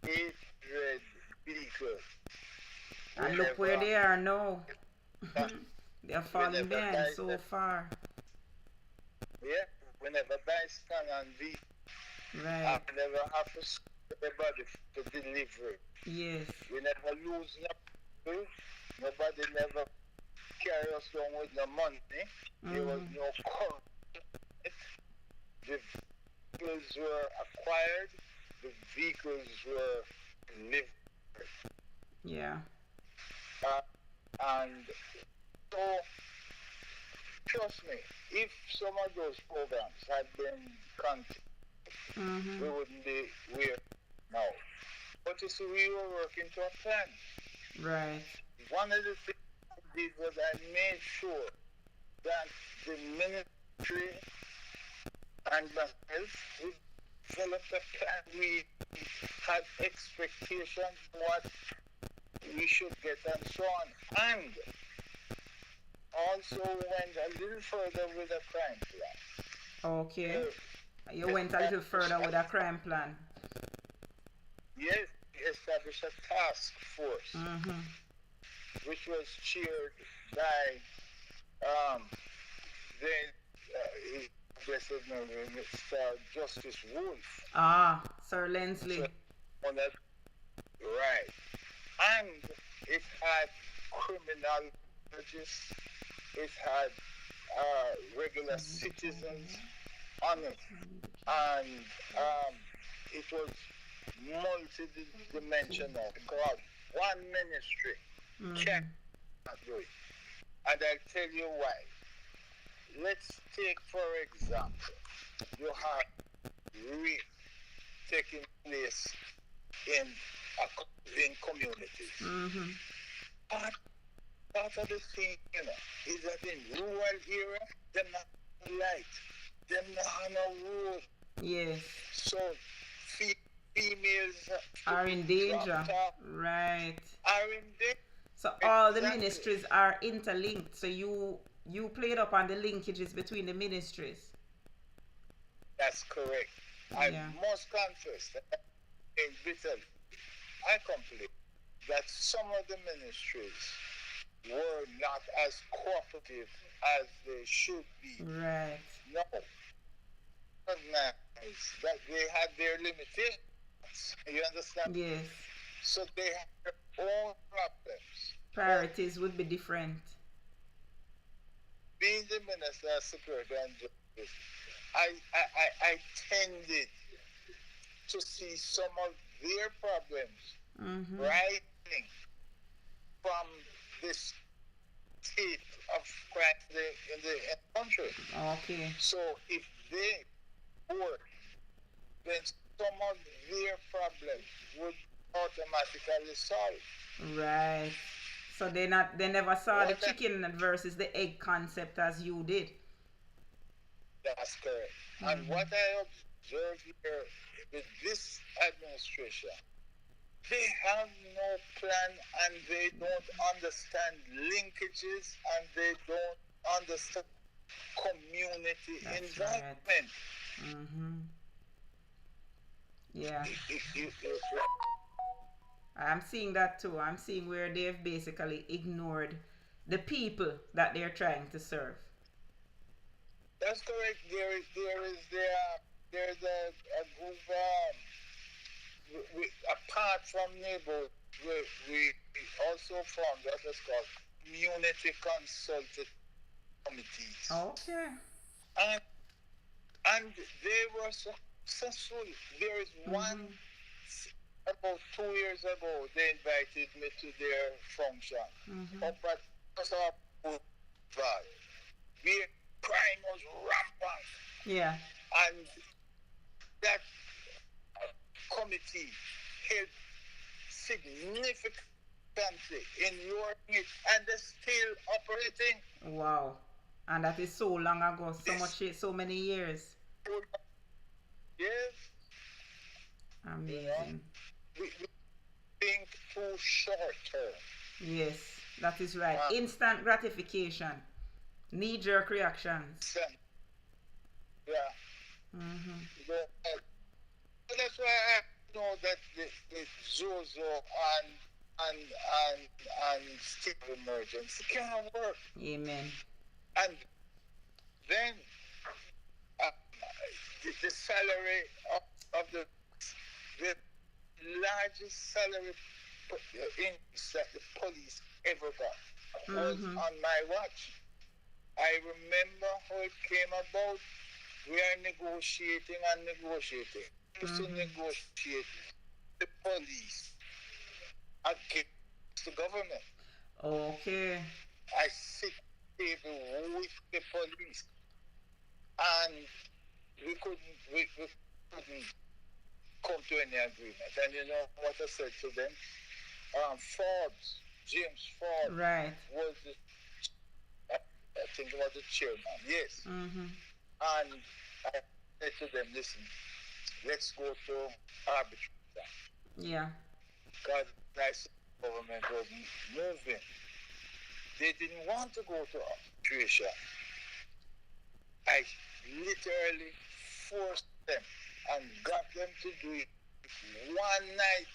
800 vehicles. And look where they are now. They are falling behind so far. Yeah, we never buy stand on V. Right. I never have to send anybody to deliver. Yes. We never lose nothing. Nobody never carry us down with no money. There was no cost. The vehicles were acquired, the vehicles were delivered. Yeah. And so, trust me, if some of those programs had been continued, we wouldn't be where now. But you see, we were working to a plan. Right. One of the things I did was I made sure that the ministry and myself, we developed a plan. We had expectations what we should get and so on. And also went a little further with a crime plan. Okay. You went a little further with a crime plan. Yes, we established a task force, which was chaired by then blessed memory, Mr. Justice Wolf. Ah, Sir Lensley. So, on that, right. And it had criminologists, it had regular citizens on it, and it was multi-dimensional because one ministry can't do it. And I'll tell you why. Let's take, for example, you have rape taking place in communities. Part of the thing, is that in rural area, them not have light, them not have no road. Yes. So females are in danger. Right. Are in danger. So all the ministries are interlinked. So you played up on the linkages between the ministries. That's correct. I must confess that in bitterly, I complain that some of the ministries were not as cooperative as they should be. Right. No. Recognize that they had their limitations. You understand? Yes. So they had their own problems. Priorities would be different. Being the Minister of Security and Justice, I tended to see some of their problems rising from this state of crime in the country. Okay. So if they work, then some of their problems would automatically solve. Right. So they never saw the chicken versus the egg concept as you did. That's correct. And what I observe here with this administration, they have no plan and they don't understand linkages and they don't understand community involvement. Right. Yeah. I'm seeing that too. I'm seeing where they've basically ignored the people that they're trying to serve. That's correct. There's a group apart from neighborhood, we also formed what is called community consultative committees. Okay. And they were successful. There is one. About 2 years ago, they invited me to their function up at Castle Boulevard, where crime was rampant. Yeah. And that committee helped significantly in your it, and they're still operating. Wow. And that is so long ago, so many years. Yes. Amazing. We think too short term. Yes, that is right. Instant gratification, knee-jerk reactions. Yeah. So that's why I know that the Zozo and state of emergency can't work. Amen. And then the salary of the largest salary increase that the police ever got was on my watch. I remember how it came about we are negotiating and negotiating. Used to negotiate the police against the government. Okay. I sit table with the police, and we couldn't come to any agreement. And you know what I said to them? James Ford Right. was I think was the chairman. Yes. Mm-hmm. And I said to them, listen, let's go to arbitration. Yeah. Because I said the government was moving. They didn't want to go to arbitration. I literally forced them and got them to do it one night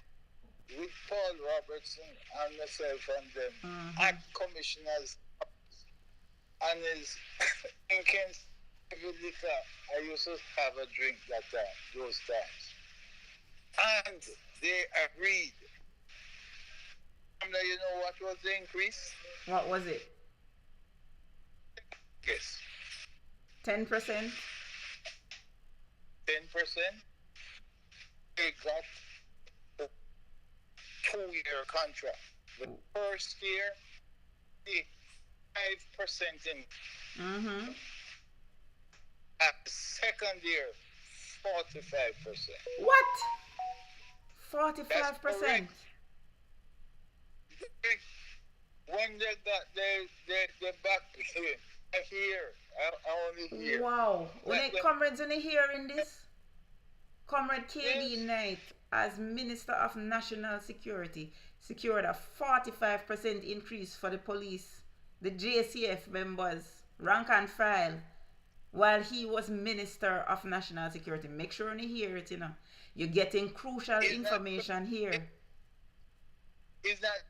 with Paul Robertson and myself and them at commissioners and his thinking liquor. I used to have a drink those times. And they agreed. You know what was the increase? What was it? Yes. 10%? 10%. They got a 2-year contract. The first year, 5% in. Mm-hmm. At the second year, 45%. What? 45%? When they got their back here, I only hear. Wow. When comrades only hearing this, Comrade KD Yes. Knight, as Minister of National Security, secured a 45% increase for the police, the JCF members, rank and file, while he was Minister of National Security. Make sure you hear it, you know. You're getting crucial information here. Is that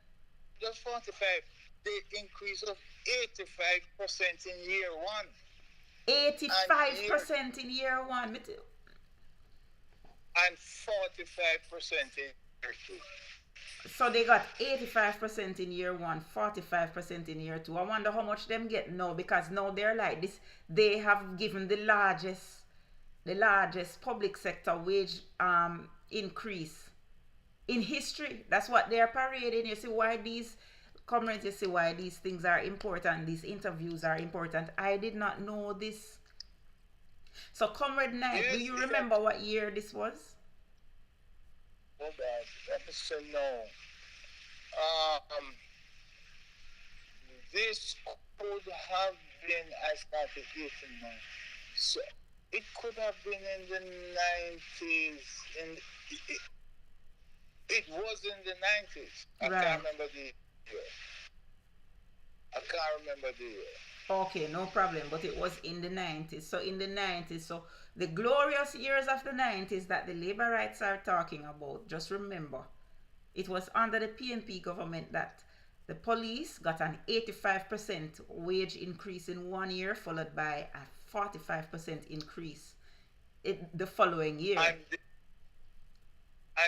just 45? The increase of 85% in year one. 85% in year one. And 45% in year two. So they got 85% in year one, 45% in year two. I wonder how much them get now, because now they're like this. They have given the largest public sector wage increase in history. That's what they're parading. You see why these comrades, you see why these things are important, these interviews are important. I did not know this. So Comrade Knight, Yes, do you remember what year this was? Hold on, let me say no. This could have been, I started getting now. So it could have been in the 90s. It was in the 90s. I Right. can't remember the year. Okay, no problem, but it was in the 90s. So in the 90s, so the glorious years of the 90s that the labor rights are talking about, just remember, it was under the PNP government that the police got an 85% wage increase in 1 year, followed by a 45% increase the following year. And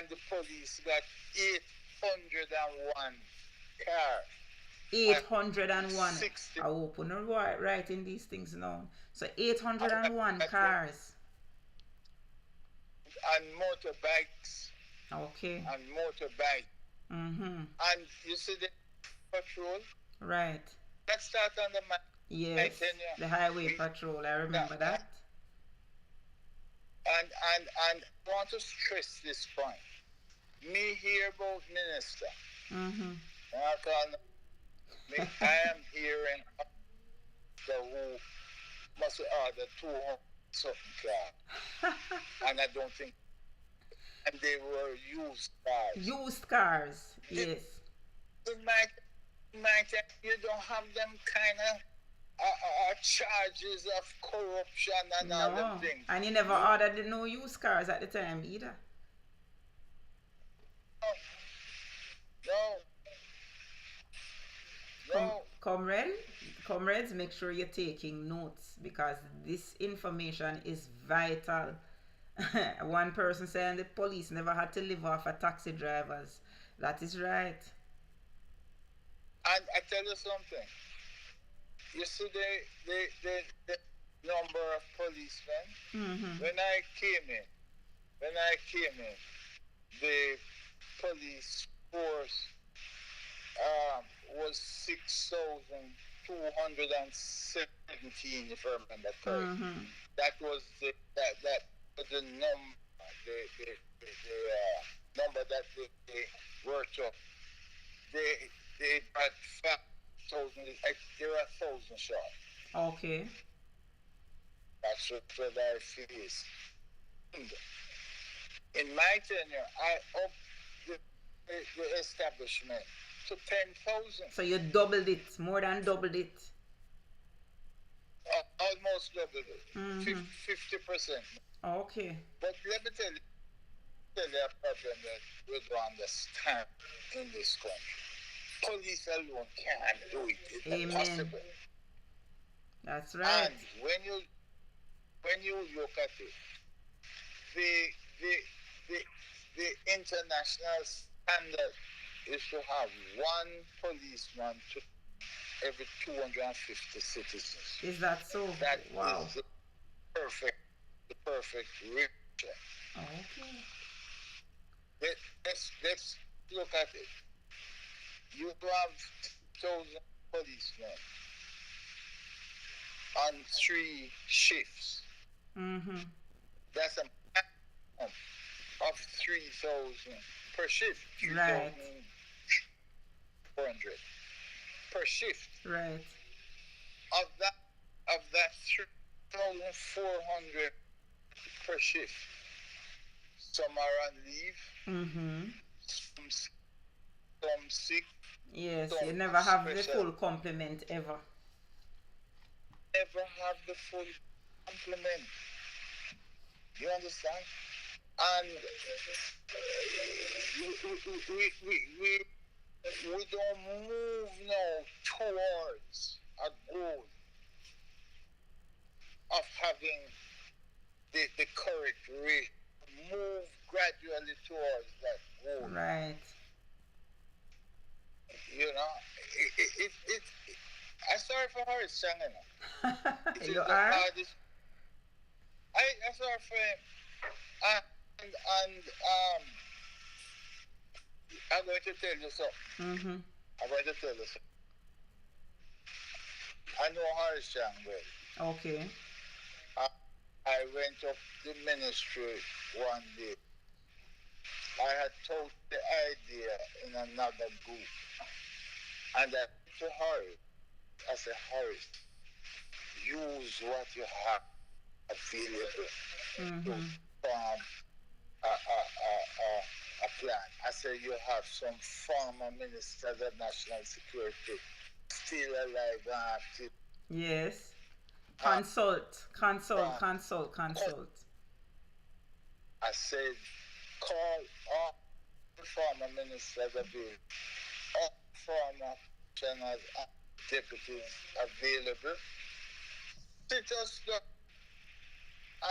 the police got 801 cars. 801. 60. I open writing these things now. So 801 cars. And motorbikes. Okay. And motorbikes. Mm-hmm. And you see the patrol? Right. Let's start on the map. Yes. The highway patrol. I remember that. And I want to stress this point. Me hear about minister. Mm-hmm. I am hearing who must order 200 something cars. And I don't think, and they were used cars. Used cars, yes. In my time, you don't have them kind of charges of corruption and all them things. And you never ordered no used cars at the time either. No. Comrades, make sure you're taking notes, because this information is vital. One person saying the police never had to live off of taxi drivers. That is right. And I tell you something. You see, number of policemen. Mm-hmm. When I came in, the police force was 6,217, if I remember correctly. Mm-hmm. That was the number, the number that they worked up. They had 5,000. They were 1,000 short. Okay. That's what I faced. In my tenure, I upped the establishment to 10,000. So you doubled it, more than doubled it. Almost doubled it. Mm-hmm. 50%. Okay. But let me tell you a problem that we don't understand in this country. Police alone can't do it. It's Amen. impossible. That's right. And when you look at it, the international standard is to have one policeman to every 250 citizens. Is that so? That Wow. is the perfect ratio. Okay. Let's look at it. You have 1,000 policemen on 3 shifts. Mm-hmm. That's a maximum of 3,000 per shift. Right. 3,400 per shift. Right. Of that 3,400 per shift, some are on leave. Mm-hmm. Some sick. Yes, some you never have the special. full complement ever. Never have the full complement. You understand? And we don't move now towards a goal of having the correct rate. Move gradually towards that goal. Right. You know, I'm sorry for her song, you know. It is You the are? hardest. I'm sorry for him. And I'm going to tell you something. Mm-hmm. I'm going to tell you something. I know Horace Chang well. Okay. I went up the ministry one day. I had told the idea in another group. And I said to Horace, I said, Horace, use what you have available to form a plan. I said, you have some former ministers of national security still alive and active. Yes. Consult. I said, call all the former ministers available, all former commissioners and deputies available. Sit us down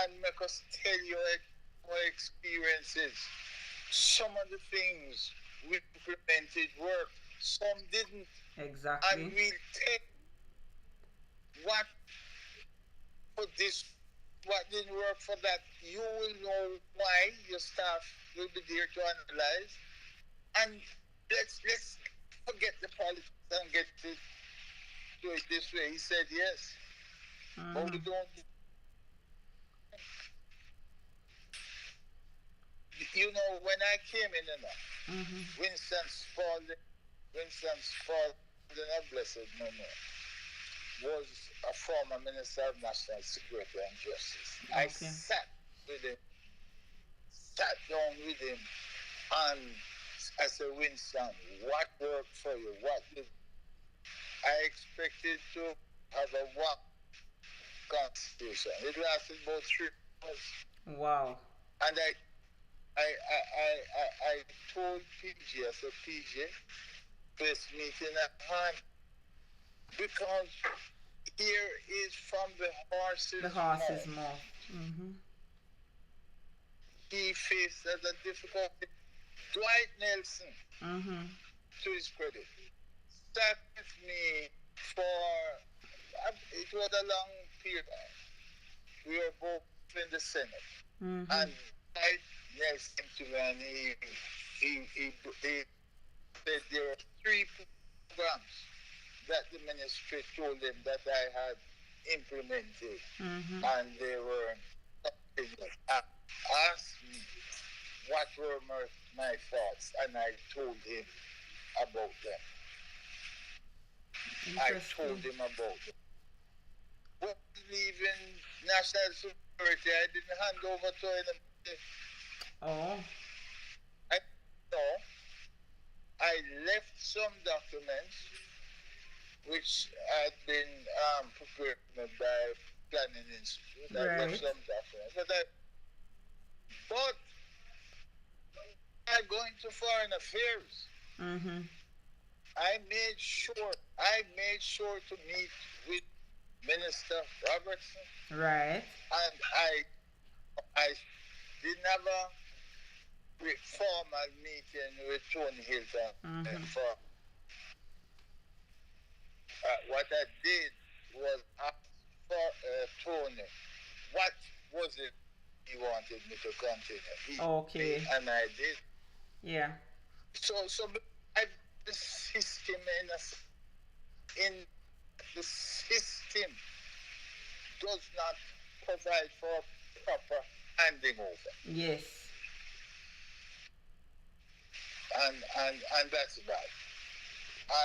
and make us tell you our experiences. Some of the things we implemented worked, some didn't. Exactly. And we'll take what for this, what didn't work for that. You will know why. Your staff will be there to analyze. And let's forget the politics and get to do it this way. He said yes. But we don't. You know, when I came in, Winston Spalding, a blessed memory, was a former Minister of National Security and Justice. Okay. I sat down with him, and I said, Winston, what worked for you? What did I expected to have a walk constitution? It lasted about 3 hours. Wow. And I told PJ, I said, PJ, first meeting at hand, because here is from the horse's mouth. He faced as a difficulty. Dwight Nelson, to his credit, sat with me for, it was a long period, we were both in the Senate. Mm-hmm. And I next came to me and he said there are 3 programs that the ministry told him that I had implemented, Mm-hmm. and they were asked me what were my thoughts, and I told him about them. I told him about them. But leaving national security, I didn't hand over to anybody. Oh. I left some documents which had been prepared by Planning Institute. I Right. left some documents. But I go into foreign affairs. Mm-hmm. I made sure to meet with Minister Robertson. Right. And I didn't have a formal meeting with Tony Hilton. Mm-hmm. What I did was ask for Tony what was it he wanted me to continue. Okay. And I did. Yeah. So I the system in the system does not provide for proper handing over. Yes. And that's bad.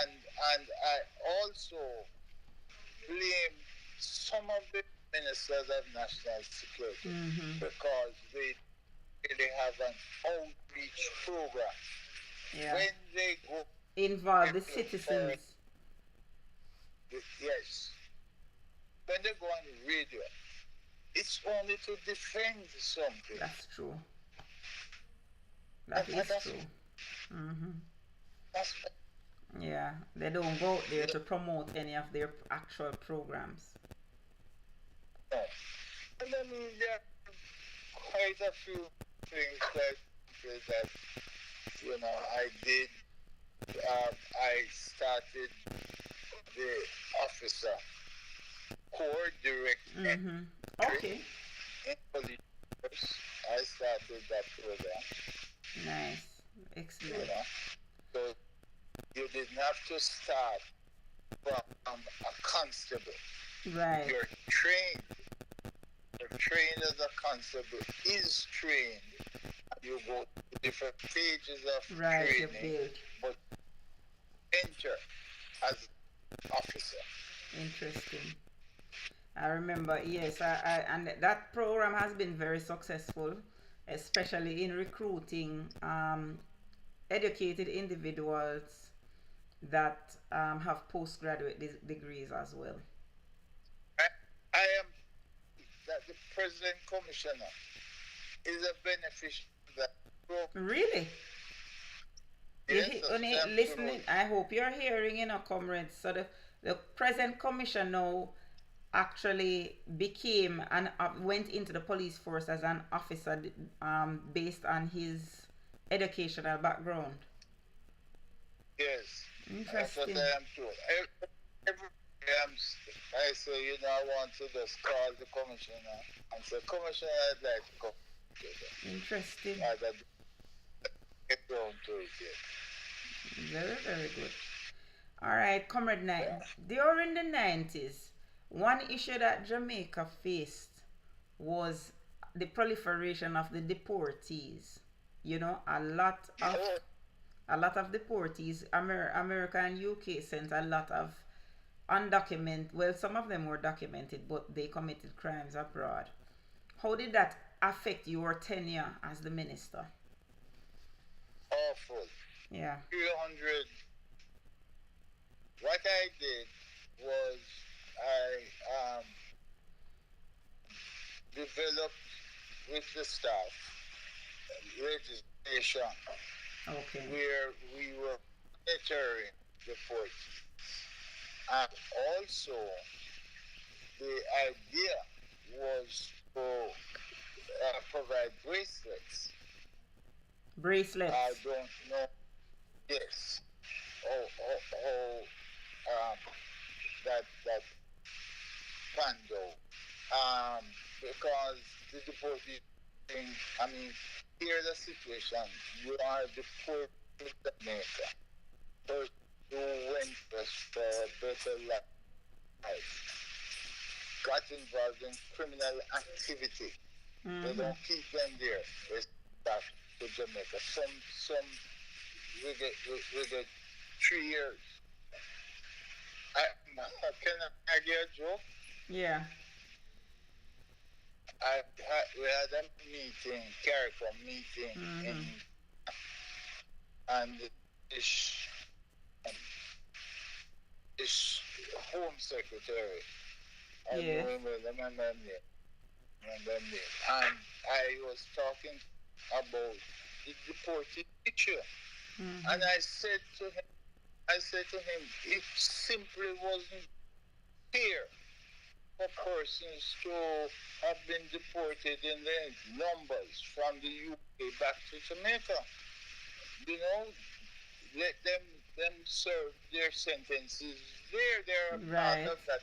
And I also blame some of the ministers of national security because they really have an outreach program. Yeah. When they go involve the citizens. Yes. When they go on the radio, it's only to defend something. That's true. That is true. Mm-hmm. That's Yeah, they don't go out there to promote any of their actual programs. no. And I mean, there are quite a few things that I did. I started the officer corps direct Okay. in police. I started that program. Nice. Excellent. So you didn't have to start from a constable. Right. You're trained. You're trained as a constable. Is trained. You go to different stages of Right, training, but enter as officer. Interesting. I remember, yes, and that program has been very successful, especially in recruiting educated individuals that have postgraduate degrees as well. I am that the president commissioner is a beneficiary of that program. Really? Yes, Listening, I hope you're hearing, comrades. So the present commissioner now actually became and went into the police force as an officer based on his educational background. Yes. Interesting. That's what I am told. Every I say, I want to just call the commissioner and say, Commissioner, I'd like to come. Interesting. Get down to it yet. Very, very good. All right, Comrade Knight. During the 90s, one issue that Jamaica faced was the proliferation of the deportees. A lot of deportees. America and UK sent a lot of undocumented. Well, some of them were documented, but they committed crimes abroad. How did that affect your tenure as the minister? Awful. Yeah. 300. What I did was I developed with the staff legislation where we were monitoring the port. And also, the idea was to provide bracelets. Bracelets? I don't know. Yes. That pando. because the deported thing, I mean, here's the situation. You are deported to Jamaica. Person who went just for a better life, got involved in criminal activity. They don't keep them there. They back to Jamaica. Some we get 3 years. Can I get a joke? Yeah. We had a meeting, character meeting, and this Home Secretary, I remember him, and I was talking about the deported picture, and I said to him, it simply wasn't fair for persons to have been deported in the numbers from the UK back to Jamaica. You know, let them serve their sentences there. They're part of that.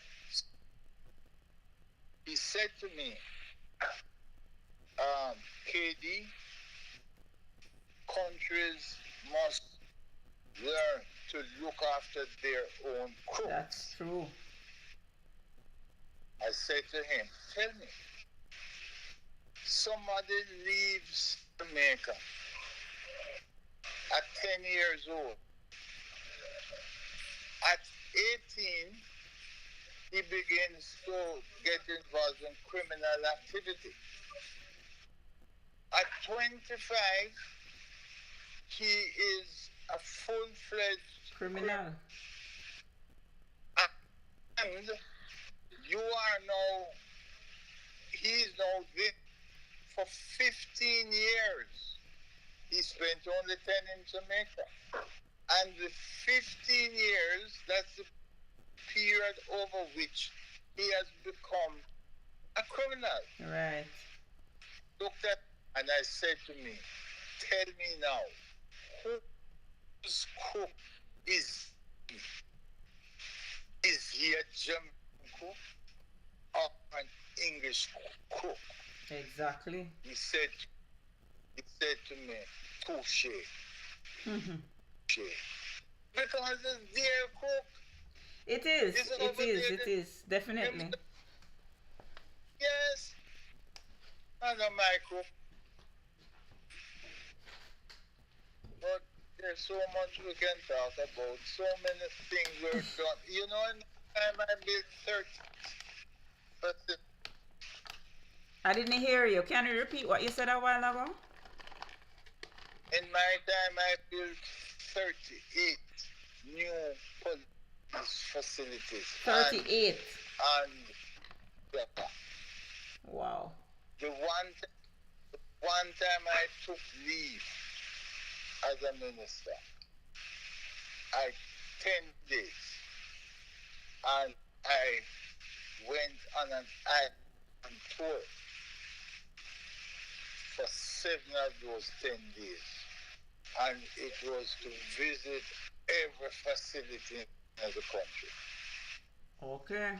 He said to me, KD, countries must learn to look after their own crooks. That's true. I said to him, tell me, somebody leaves Jamaica at 10 years old. At 18, he begins to get involved in criminal activity. At 25, he is a full-fledged criminal. And he's now there for 15 years. He spent only 10 in Jamaica. And the 15 years, that's the period over which he has become a criminal. Right. Looked at, and I said to me, tell me now, whose cook is he? Is he a German cook or an English cook? Exactly. He said to me, touche. Because it's their cook. It is, definitely. Yes. And a micro. But there's so much we can talk about. So many things were done. You know, in the time I built 30. But I didn't hear you. Can you repeat what you said a while ago? in my time I built 38 new police facilities. 38. And yeah. Wow. The one time I took leave as a minister, 10 days, and I went on an island tour for 7 of those 10 days, and it was to visit every facility in the country. Okay.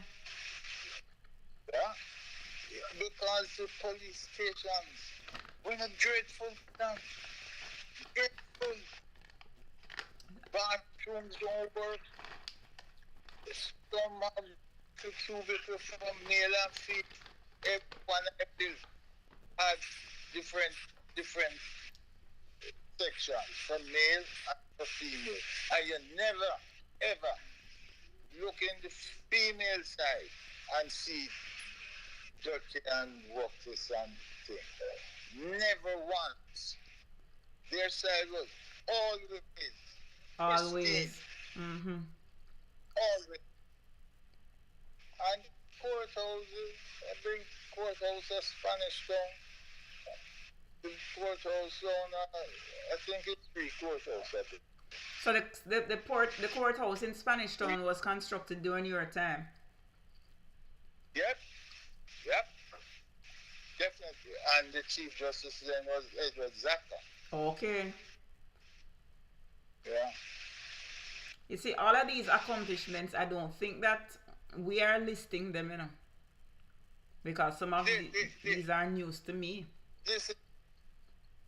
Yeah? Because the police stations were a dreadful thing. Dreadful. Bathrooms don't work. Some have to cubicle from male and female. Everyone had different sections for male and for female. And you never, ever look in the female side and see dirty and worthless and things. Never once. Their side was always. Always. And courthouses, a big courthouse of Spanish Town. The courthouse down, I think it's 3 courthouses, I think. So the courthouse in Spanish Town was constructed during your time? Yep. Definitely. And the Chief Justice then was Edward Zaka. Okay. Yeah. You see, all of these accomplishments, I don't think that we are listing them, you know. Because some of The- these are news to me. this is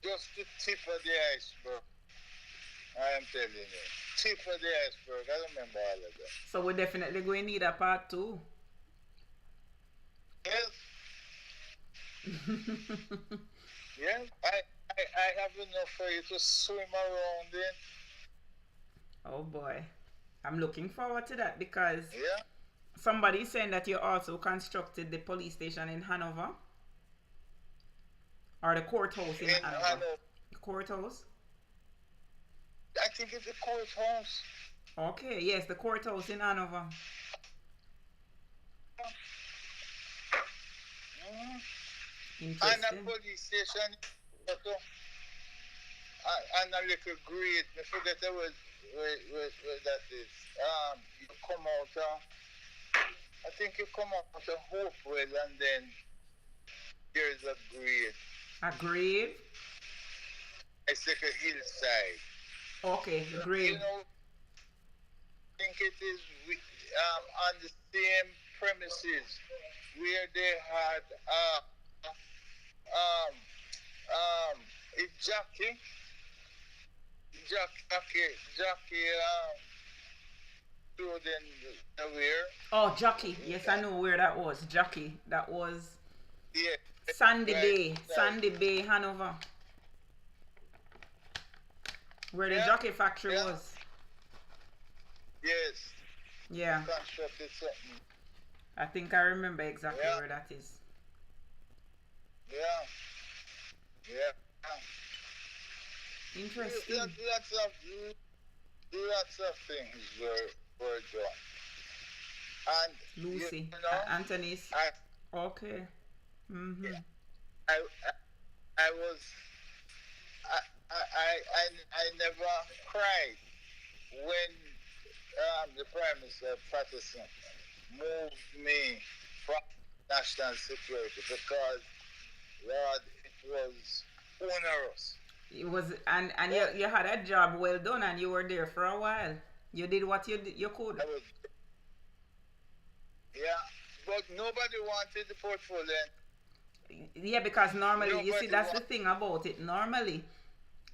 just the tip of the iceberg. I am telling you. Tip of the iceberg. I remember all of that. So we're definitely going to need a part two. Yes, yes. I have enough for you to swim around in. Oh boy. I'm looking forward to that because Yeah. somebody's saying that you also constructed the police station in Hanover. Or the courthouse in Hanover. Hanover. The courthouse? I think it's the courthouse. Okay, yes, the courthouse in Hanover. Mm-hmm. And Interesting. a police station. And a little grade. I forget where that is. You come out. I think you come out of Hopewell and then there's a grade. A grave? It's like a hillside. Okay, the grave. You know, I think it is on the same premises where they had a jockey stood in where? Oh, Jockey. Yes, I know where that was. Jockey. That was Yeah. Sandy Right, Bay. right. Sandy Bay, Hanover. Where the Yeah, jockey factory yeah. was. Yes. Yeah. Constructed something. I think I remember exactly Yeah. where that is. Yeah. Yeah. Interesting. Lots of things were done. And Lucy. you know, Anthony's. I Okay. Mm-hmm. I was I never cried when the Prime Minister Patterson moved me from national security because Lord, it was onerous. It was, and you had a job well done, and you were there for a while. You did what you could. I was, yeah, but nobody wanted the portfolio. Yeah, because normally, you see, Nobody that's the thing about it. Normally,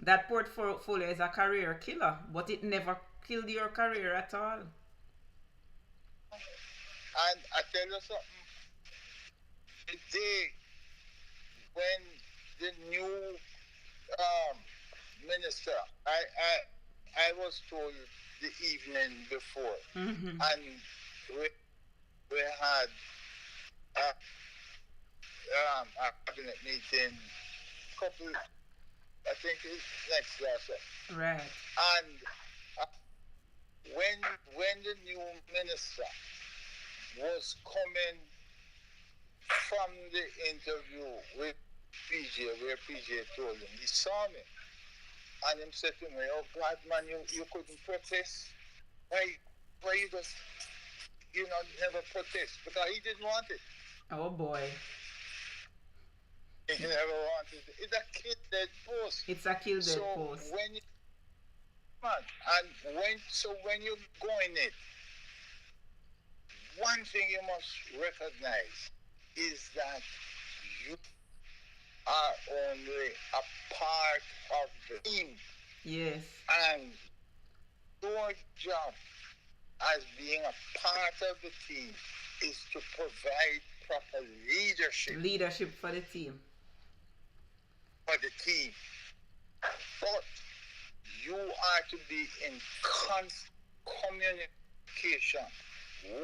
that portfolio is a career killer, but it never killed your career at all. And I tell you something, the day when the new minister, I was told the evening before, Mm-hmm. and we had a cabinet meeting, couple, I think it's next last week. Right. And when the new minister was coming from the interview with PJ, where PJ told him, he saw me, and he said to me, "Oh God, man, you couldn't protest. Why you just, never protest?" Because he didn't want it. Oh boy. He never wanted it. It's a kid dead post. It's a kill dead So post. when you, man, and when you go in it, one thing you must recognize is that you are only a part of the team, Yes. and your job as being a part of the team is to provide proper leadership Leadership for the team. for the team. But you are to be in constant communication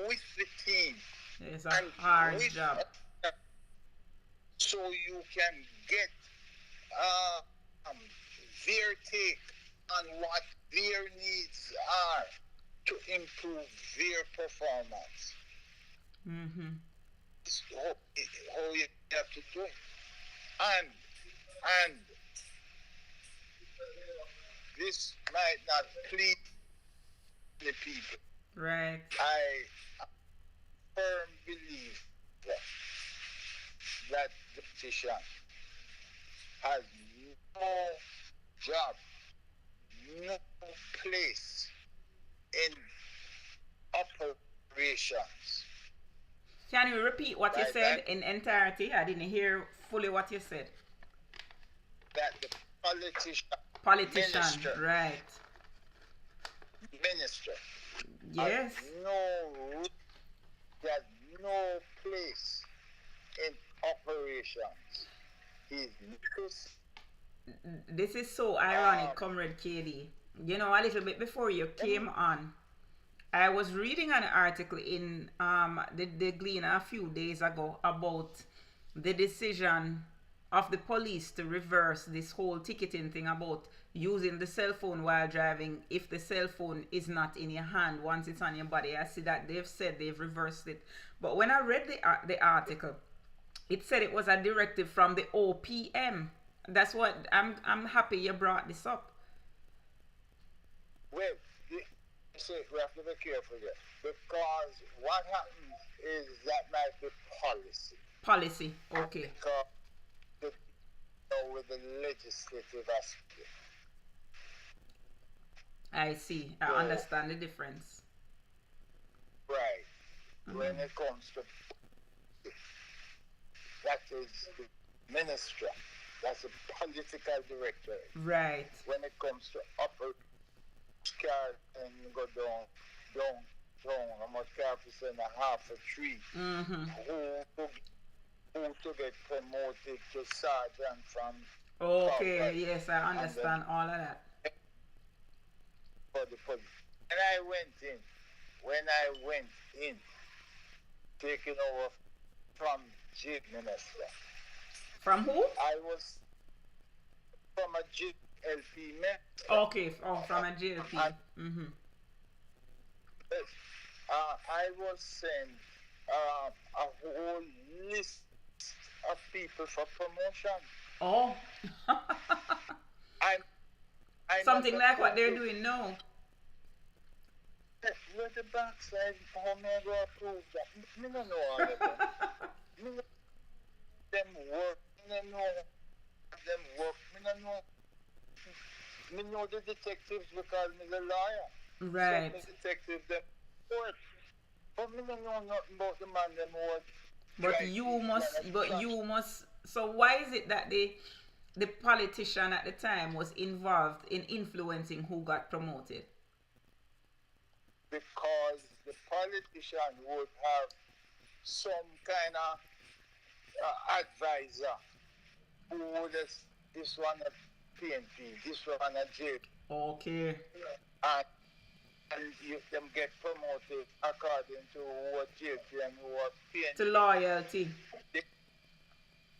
with the team. It's a hard with job. so you can get their take on what their needs are to improve their performance. Mm-hmm. It's how you have to do it. And this might not please the people. Right. I firm believe that the petition has no job, no place in operations. Can you repeat what you Right, said in entirety? I didn't hear fully what you said. that the Politician, minister, right? minister has Yes. has no place in operations. He's because This is so ironic, Comrade KD. You know, a little bit before you came on, I was reading an article in the Gleaner a few days ago about the decision of the police to reverse this whole ticketing thing about using the cell phone while driving if the cell phone is not in your hand once it's on your body. I see that they've said they've reversed it. But when I read the article, it said it was a directive from the OPM. That's what I'm happy you brought this up. well, we have to be careful there because what happens is that might be policy Policy, okay. because the, with the legislative aspect. I see. I So, understand the difference. right. When it comes to that is the minister. That's a political director. Right. When it comes to upper car and you go down, how much car percent a half a tree. Mm-hmm. Who to get promoted to sergeant from Okay, corporal yes, I understand all of that. for the police. When I went in, taking over from jail minister. From who? I was from a GLP minister. Okay, from a JLP. Mm-hmm. I was sent a whole list of people for promotion. Oh. I'm Something like what they're doing now. With the backside, how may I go approve that? Me don't know all of that. Me know them work. Me don't know them work. Me don't know. Me know the detectives because me the lawyer. Right. So the detectives them work. But me don't know nothing about the man them work. But you must. So why is it that the politician at the time was involved in influencing who got promoted? Because the politician would have some kind of advisor who would have this one a PNP, this one a jail, Okay. and them get promoted according to what JP and what PNP. To loyalty.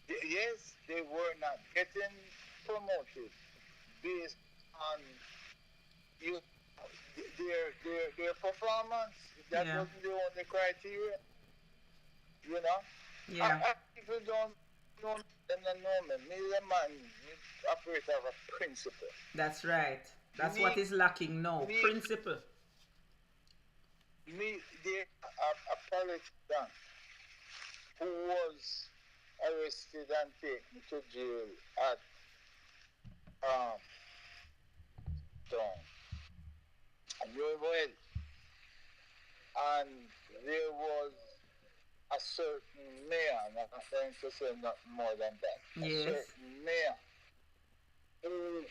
Yes, they were not getting promoted based on their performance. That Yeah. wasn't the only criteria. You know? Yeah. I people don't know me. Me the man operate as a principle. That's right. That's what is lacking now. Principle. There a politician who was arrested and taken to jail at Newell, and there was a certain mayor, and I'm trying to say nothing more than that. Yes. A certain mayor who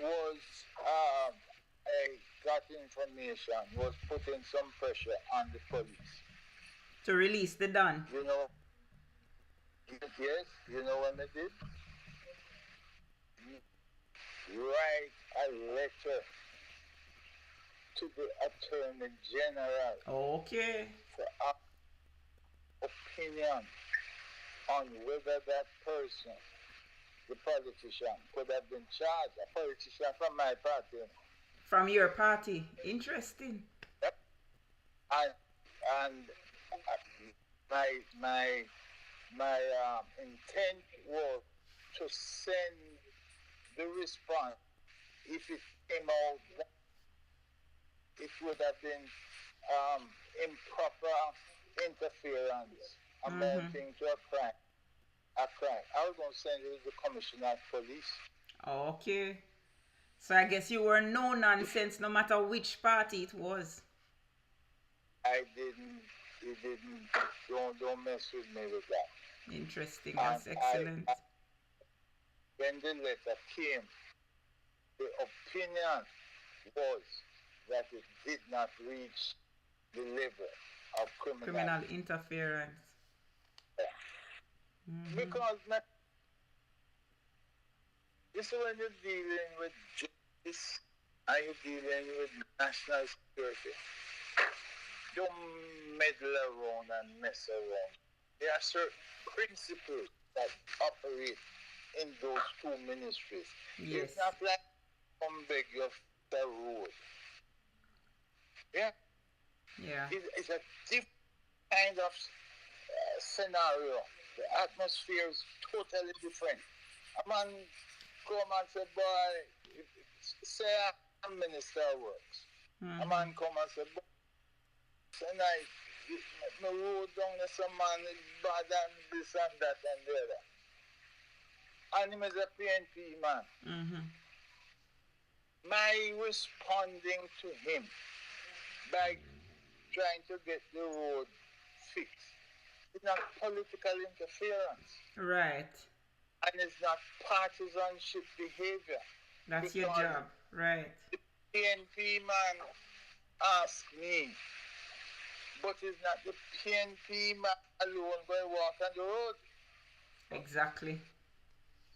was got information, was putting some pressure on the police. To release the Don. You know, yes, you know what they did? Write a letter to the Attorney General Okay. for our opinion on whether that person, the politician, could have been charged. A politician from my party. From your party. Interesting. And my intent was to send the response. If it came out, it would have been improper interference amounting to a crime. I was going to send it to the Commissioner of Police. Okay. So I guess you were no nonsense no matter which party it was. I didn't he didn't. Don't mess with me with that. Interesting. And That's excellent. when the letter came, the opinion was that it did not reach the level of Criminal interference. Because this is when you're dealing with justice and you're dealing with national security. Don't meddle around and mess around. There are certain principles that operate in those two ministries. Yes. It's not like come beg you the road. Yeah. Yeah. It's a different kind of scenario. The atmosphere is totally different. A man come and say, boy, say a minister works. A man come and say, boy, tonight, my road down there, some man is bad and this and that and the other. And him is a PNP man. My responding to him by trying to get the road fixed. It's not political interference. Right. And it's not partisanship behavior. That's your job. Right. The PNP man asked me, but it's not the PNP man alone going to walk on the road. Exactly.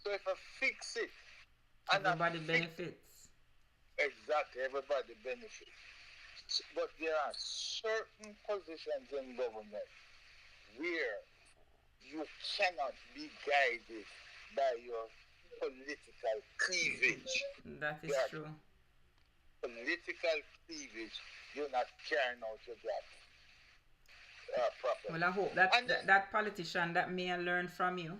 So if I fix it, and everybody benefits. Exactly, everybody benefits. But there are certain positions in government where you cannot be guided by your political cleavage. That is true. Political cleavage, you're not carrying out your job properly. Well, I hope that politician that may learn from you.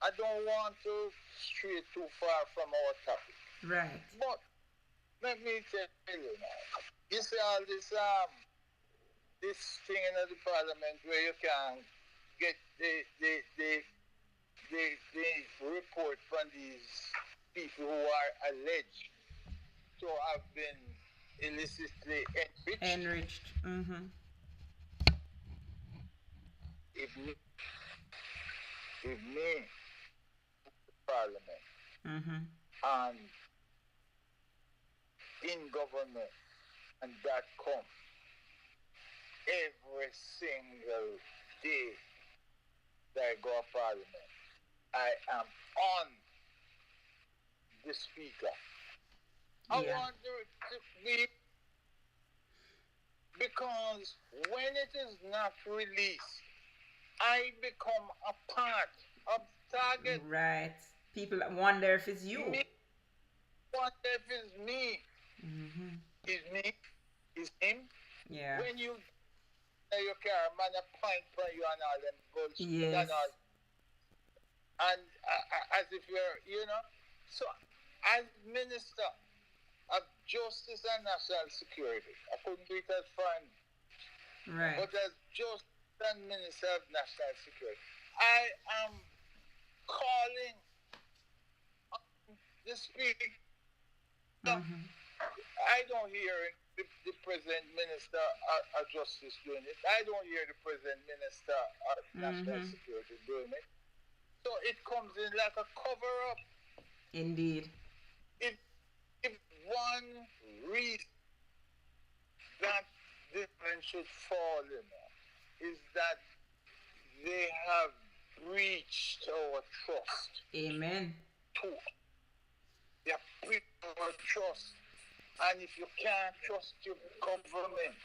I don't want to stray too far from our topic. Right. But let me tell you now. You see all this thing in the parliament where you can get the report from these people who are alleged to have been illicitly enriched. If me parliament and in government and that come every single day that I go to parliament, I am on the speaker. I want to be, because when it is not released, I become a part of the target. Right. People wonder if it's you. Wonder if it's me. It's me. It's him. Yeah. When you car, man, a point for you and all them bullshit. Yes. And as if you're, So, as Minister of Justice and National Security, I couldn't do it as fine. Right. But as Justice and Minister of National Security, I am calling on the speaker. I don't hear the President Minister of Justice doing it. I don't hear the President Minister of National Security doing it. So it comes in like a cover-up. Indeed. If one reason that this man should fall in is that they have breached our trust. Amen. They have breached our trust. And if you can't trust your government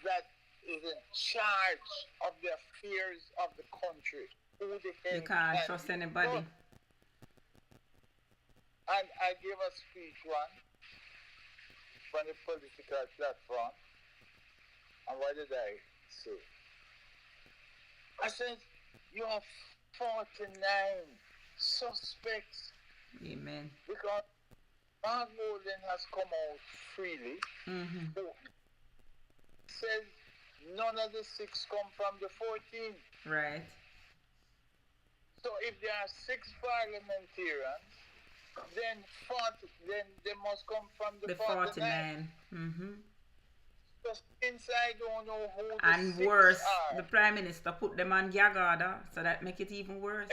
that is in charge of the affairs of the country, who the hell you can't trust anybody. And I gave a speech once from the political platform. And what did I say? I said, you have 49 suspects. Amen. Because Mark Golden has come out freely. Says none of the 6 come from the 14. Right. So if there are 6 parliamentarians, then they must come from the 49. Just inside don't know who the And six worse, are. the Prime Minister put them on gag order, so that make it even worse.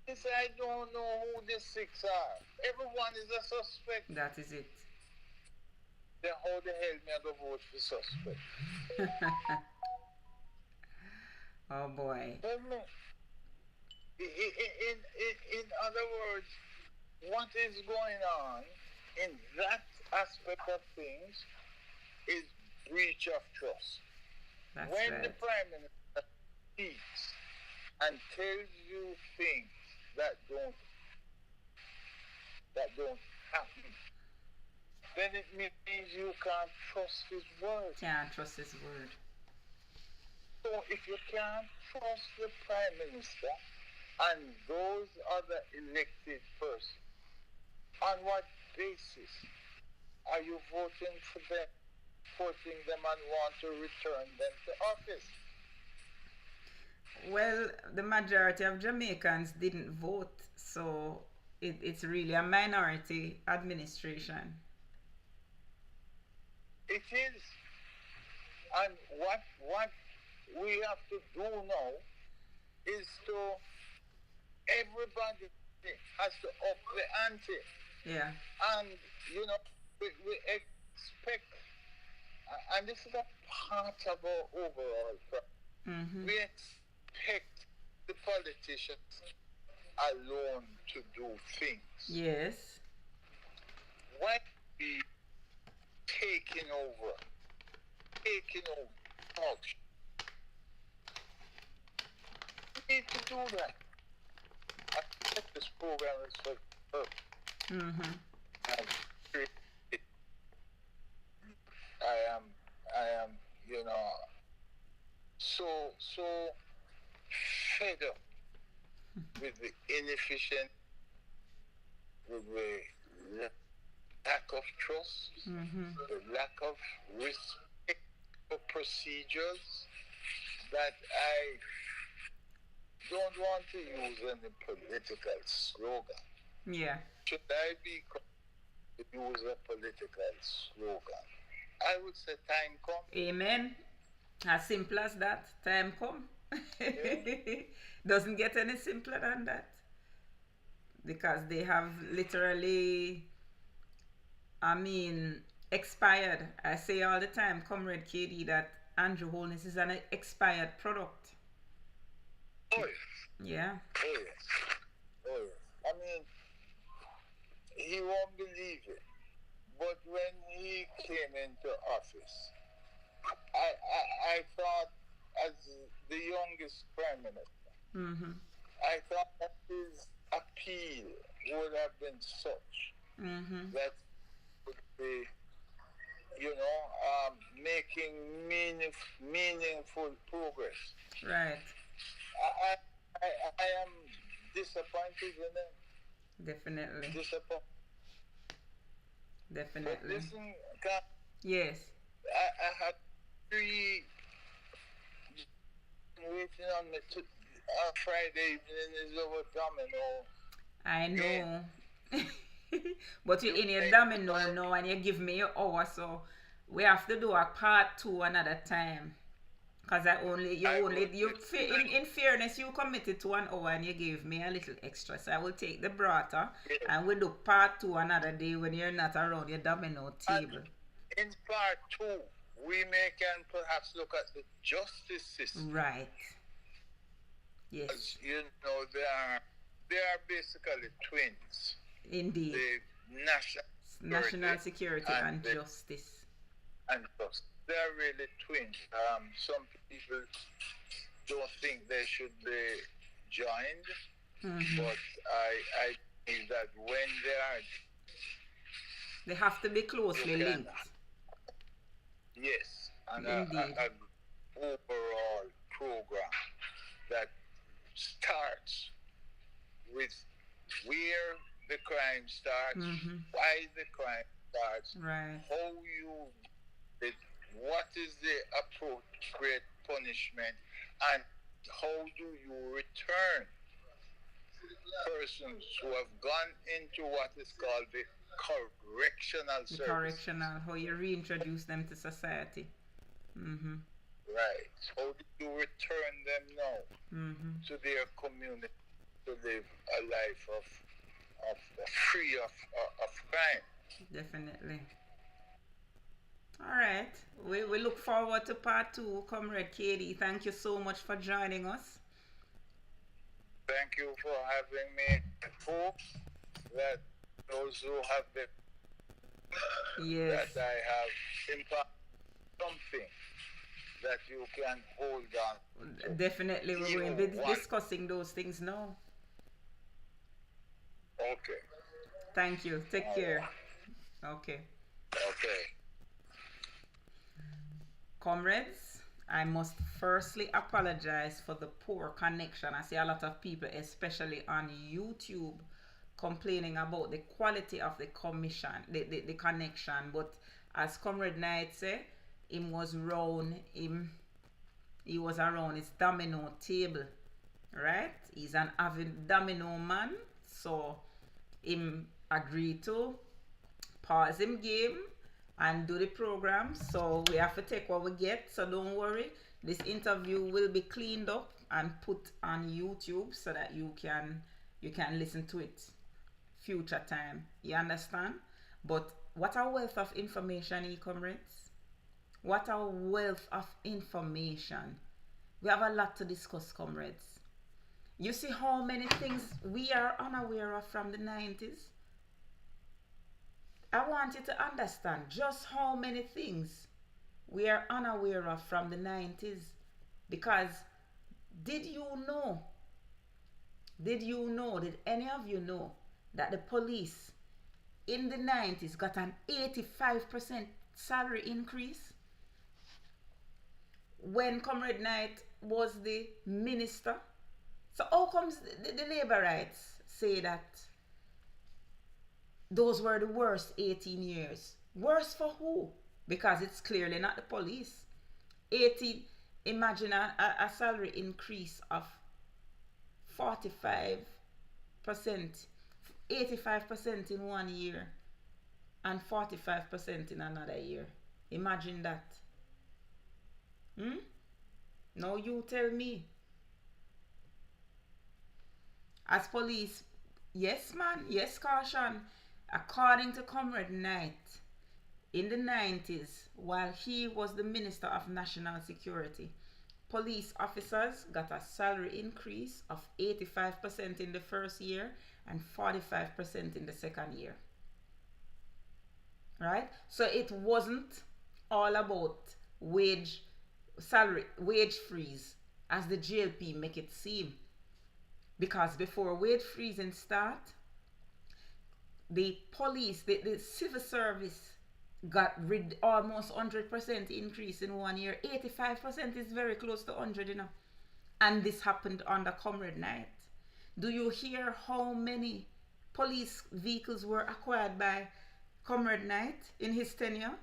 Inside don't know who the six are. Everyone is a suspect. That is it. Then how the hell me I go vote for suspect? Oh boy. Tell me. In other words, what is going on in that aspect of things is breach of trust. That's When right. the Prime Minister speaks and tells you things that don't happen, then it means you can't trust his word. Can't trust his word. So if you can't trust the Prime Minister and those other elected persons, on what basis are you voting for them, supporting them and want to return them to office? Well, the majority of Jamaicans didn't vote, so it's really a minority administration. It is. And what we have to do now is to, everybody has to up the ante. Yeah. And, we expect, and this is a part of our overall problem. Mm-hmm. We expect the politicians alone to do things. Yes. When we taking over, function, we need to do that. I think this program is for Mm-hmm. I am, so fed up with the inefficient, with the lack of trust, Mm-hmm. the lack of respect for procedures, that I don't want to use any political slogan. Yeah. Should I be to use a political slogan? I would say time come. Amen. As simple as that. Time come. Yeah. Doesn't get any simpler than that. Because they have literally, expired. I say all the time, Comrade KD, that Andrew Holness is an expired product. Oh, yes. Yeah. Oh, yes. Oh, yes. He won't believe it. But when he came into office, I thought, as the youngest Prime Minister, Mm-hmm. I thought that his appeal would have been such Mm-hmm. that would be, making meaningful progress. Right. I am disappointed in him. Definitely. Disappointed. But Definitely. listen, Cam, Yes. I had 3 waiting on me on Friday evening is over domino. I know. But you're in your domino now and you give me your hour, so we have to do a part 2 another time. Because in fairness, you committed to 1 hour and you gave me a little extra. So I will take the brata and we'll do part 2 another day when you're not around your domino table. In part 2, we can perhaps look at the justice system. Right. Yes. As they are basically twins. Indeed. The national security and justice. And justice. They are really twins. Some people don't think they should be joined, Mm-hmm. but I think that when they have to be closely linked. Yes, and Indeed. a overall program that starts with where the crime starts, Mm-hmm. why the crime starts, Right. how you did, what is the appropriate punishment, and how do you return persons who have gone into what is called the correctional The services. correctional, how you reintroduce them to society. Mm-hmm. Right. How do you return them now Mm-hmm. to their community to live a life of free of crime? Definitely. All right. We look forward to part 2, Comrade Katie. Thank you so much for joining us. Thank you for having me. I hope that those who have been Yes. that I have impacted something that you can hold on to. Definitely, we're going to be discussing those things now. Okay. Thank you. Take care. Okay. Okay. Comrades, I must firstly apologize for the poor connection. I see a lot of people, especially on YouTube, complaining about the quality of the the connection. But as Comrade Knight said, he was around his domino table, right? He's an avid domino man, so him agreed to pause him game and do the program. So we have to take what we get, so don't worry. This interview will be cleaned up and put on YouTube so that you can listen to it future time. You understand? But what a wealth of information, comrades. What a wealth of information. We have a lot to discuss, comrades. You see how many things we are unaware of from the 90s? I want you to understand just how many things we are unaware of from the 90s. Because did any of you know that the police in the 90s got an 85% salary increase? When Comrade Knight was the minister. So how comes the labor rights say that those were the worst 18 years? Worse for who? Because it's clearly not the police. Imagine a salary increase of 45%, 85% in 1 year and 45% in another year. Imagine that. Now you tell me. As police, yes man, yes caution. According to Comrade Knight, in the 90s, while he was the Minister of National Security, police officers got a salary increase of 85% in the first year and 45% in the second year. Right? So it wasn't all about wage freeze as the GLP make it seem. Because before wage freezing start, the police, the civil service got almost 100% increase in 1 year. 85% is very close to 100, you know. And this happened under Comrade Knight. Do you hear how many police vehicles were acquired by Comrade Knight in his tenure?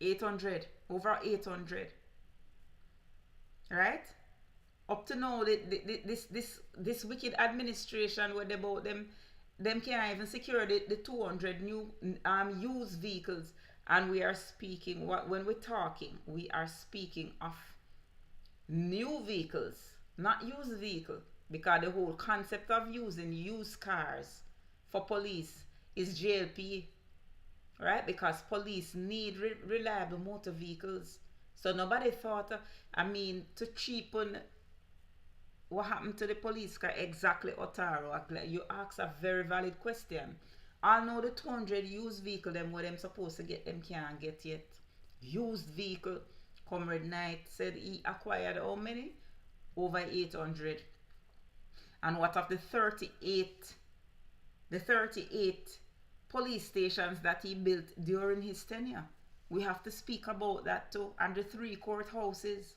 800, over 800. Right? Up to now, this wicked administration, where about them can't even secure the 200 new used vehicles. And we are speaking, when we're talking, we are speaking of new vehicles, not used vehicle, because the whole concept of using used cars for police is JLP, right? Because police need reliable motor vehicles. So nobody thought, to cheapen what happened to the police car exactly, Otaro. You ask a very valid question. I know the 200 used vehicle them where them supposed to get, them can't get yet. Used vehicle, Comrade Knight said he acquired how many? Over 800. And what of the 38 police stations that he built during his tenure? We have to speak about that too. And the 3 courthouses.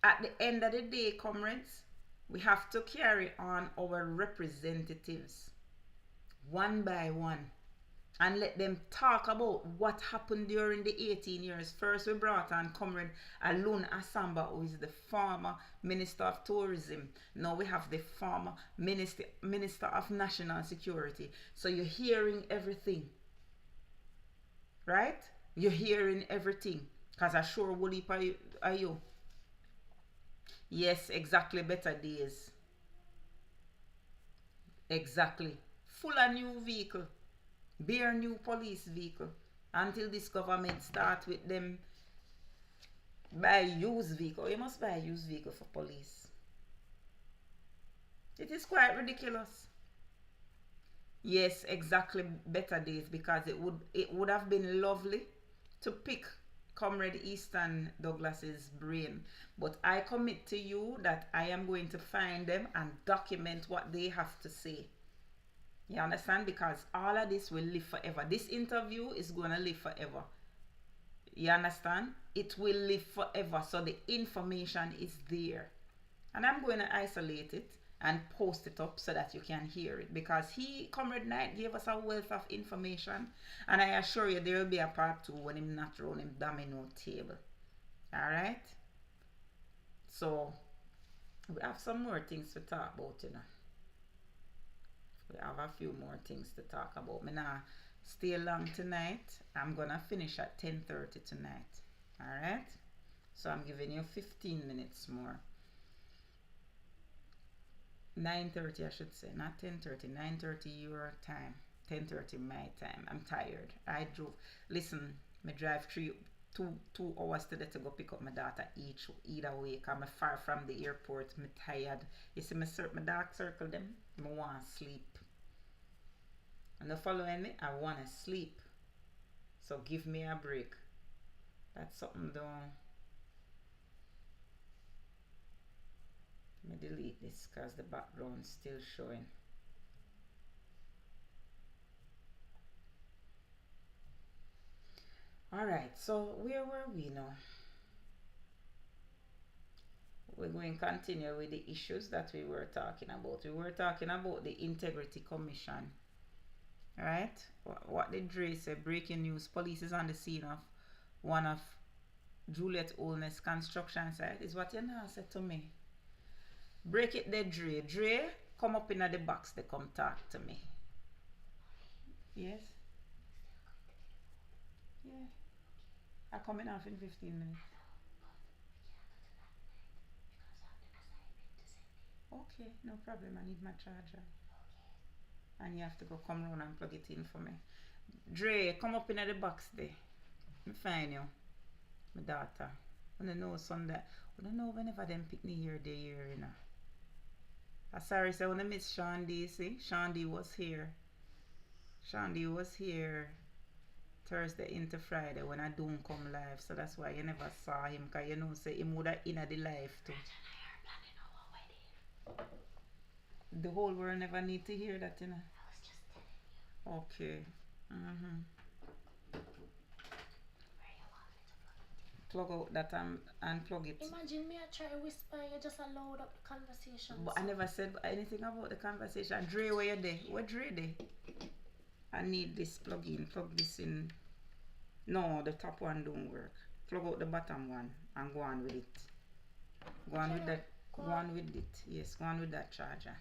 At the end of the day, comrades, we have to carry on our representatives one by one. and let them talk about what happened during the 18 years. First, we brought on Comrade Alun Asamba, who is the former Minister of Tourism. Now we have the former Minister of National Security. So you're hearing everything. Right? You're hearing everything. Because I sure will heap are you. Yes, exactly. Better days. Exactly. Full of new vehicle. Bare new police vehicle. Until this government start with them buy used vehicle. You must buy a used vehicle for police. It is quite ridiculous. Yes, exactly. Better days, because it would have been lovely to pick Comrade Easton Douglas's brain, but I commit to you that I am going to find them and document what they have to say. You understand? Because all of this will live forever. This interview is going to live forever. You understand? It will live forever. So the information is there. And I'm going to isolate it and post it up so that you can hear it. Because Comrade Knight, gave us a wealth of information. And I assure you there will be a part 2 when him not round him domino table. Alright? So, we have some more things to talk about, you know. We have a few more things to talk about. Me now stay long tonight. I'm gonna finish at 10:30 tonight. Alright? So I'm giving you 15 minutes more. 9:30 I should say, not 10:30. 9:30 your time. 10:30 my time. I'm tired. I drove. Listen, me drive 2 hours today to go pick up my daughter either way. Cause I'm far from the airport. Me tired. You see my dark circle them? I want to sleep. And the following me, I want to sleep. So give me a break. That's something done. Let me delete this because the background is still showing. Alright, so where were we now? We're going to continue with the issues that we were talking about. We were talking about the Integrity Commission. Right? What did Dre say? Breaking news. Police is on the scene of one of Juliet Olness construction site. Is what you now said to me. Break it there, Dre. Dre, come up in the box. They come talk to me. Yes? Yeah. I'm coming off in 15 minutes. Okay, no problem. I need my charger. And you have to go come round and plug it in for me. Dre, come up in the box there. Me find you. My daughter. I don't know Sunday. I don't know whenever them pick me here, they here, you know. I'm sorry, so I want to miss Sean D. See? Sean D was here. Sean D was here Thursday into Friday when I don't come live. So that's why you never saw him. Because you know, say him would have in the live too. The whole world never need to hear that, you know. I was just telling you. Okay. Where you want me to Plug out that and plug it. Imagine me I try to whisper, you just allowed up the conversation. But I never said anything about the conversation. Dre, where you there? Where Dre there? I need this plug in. Plug this in. No, the top one don't work. Plug out the bottom one and go on with it. Go on with that. Go on with it. Yes, go on with that charger.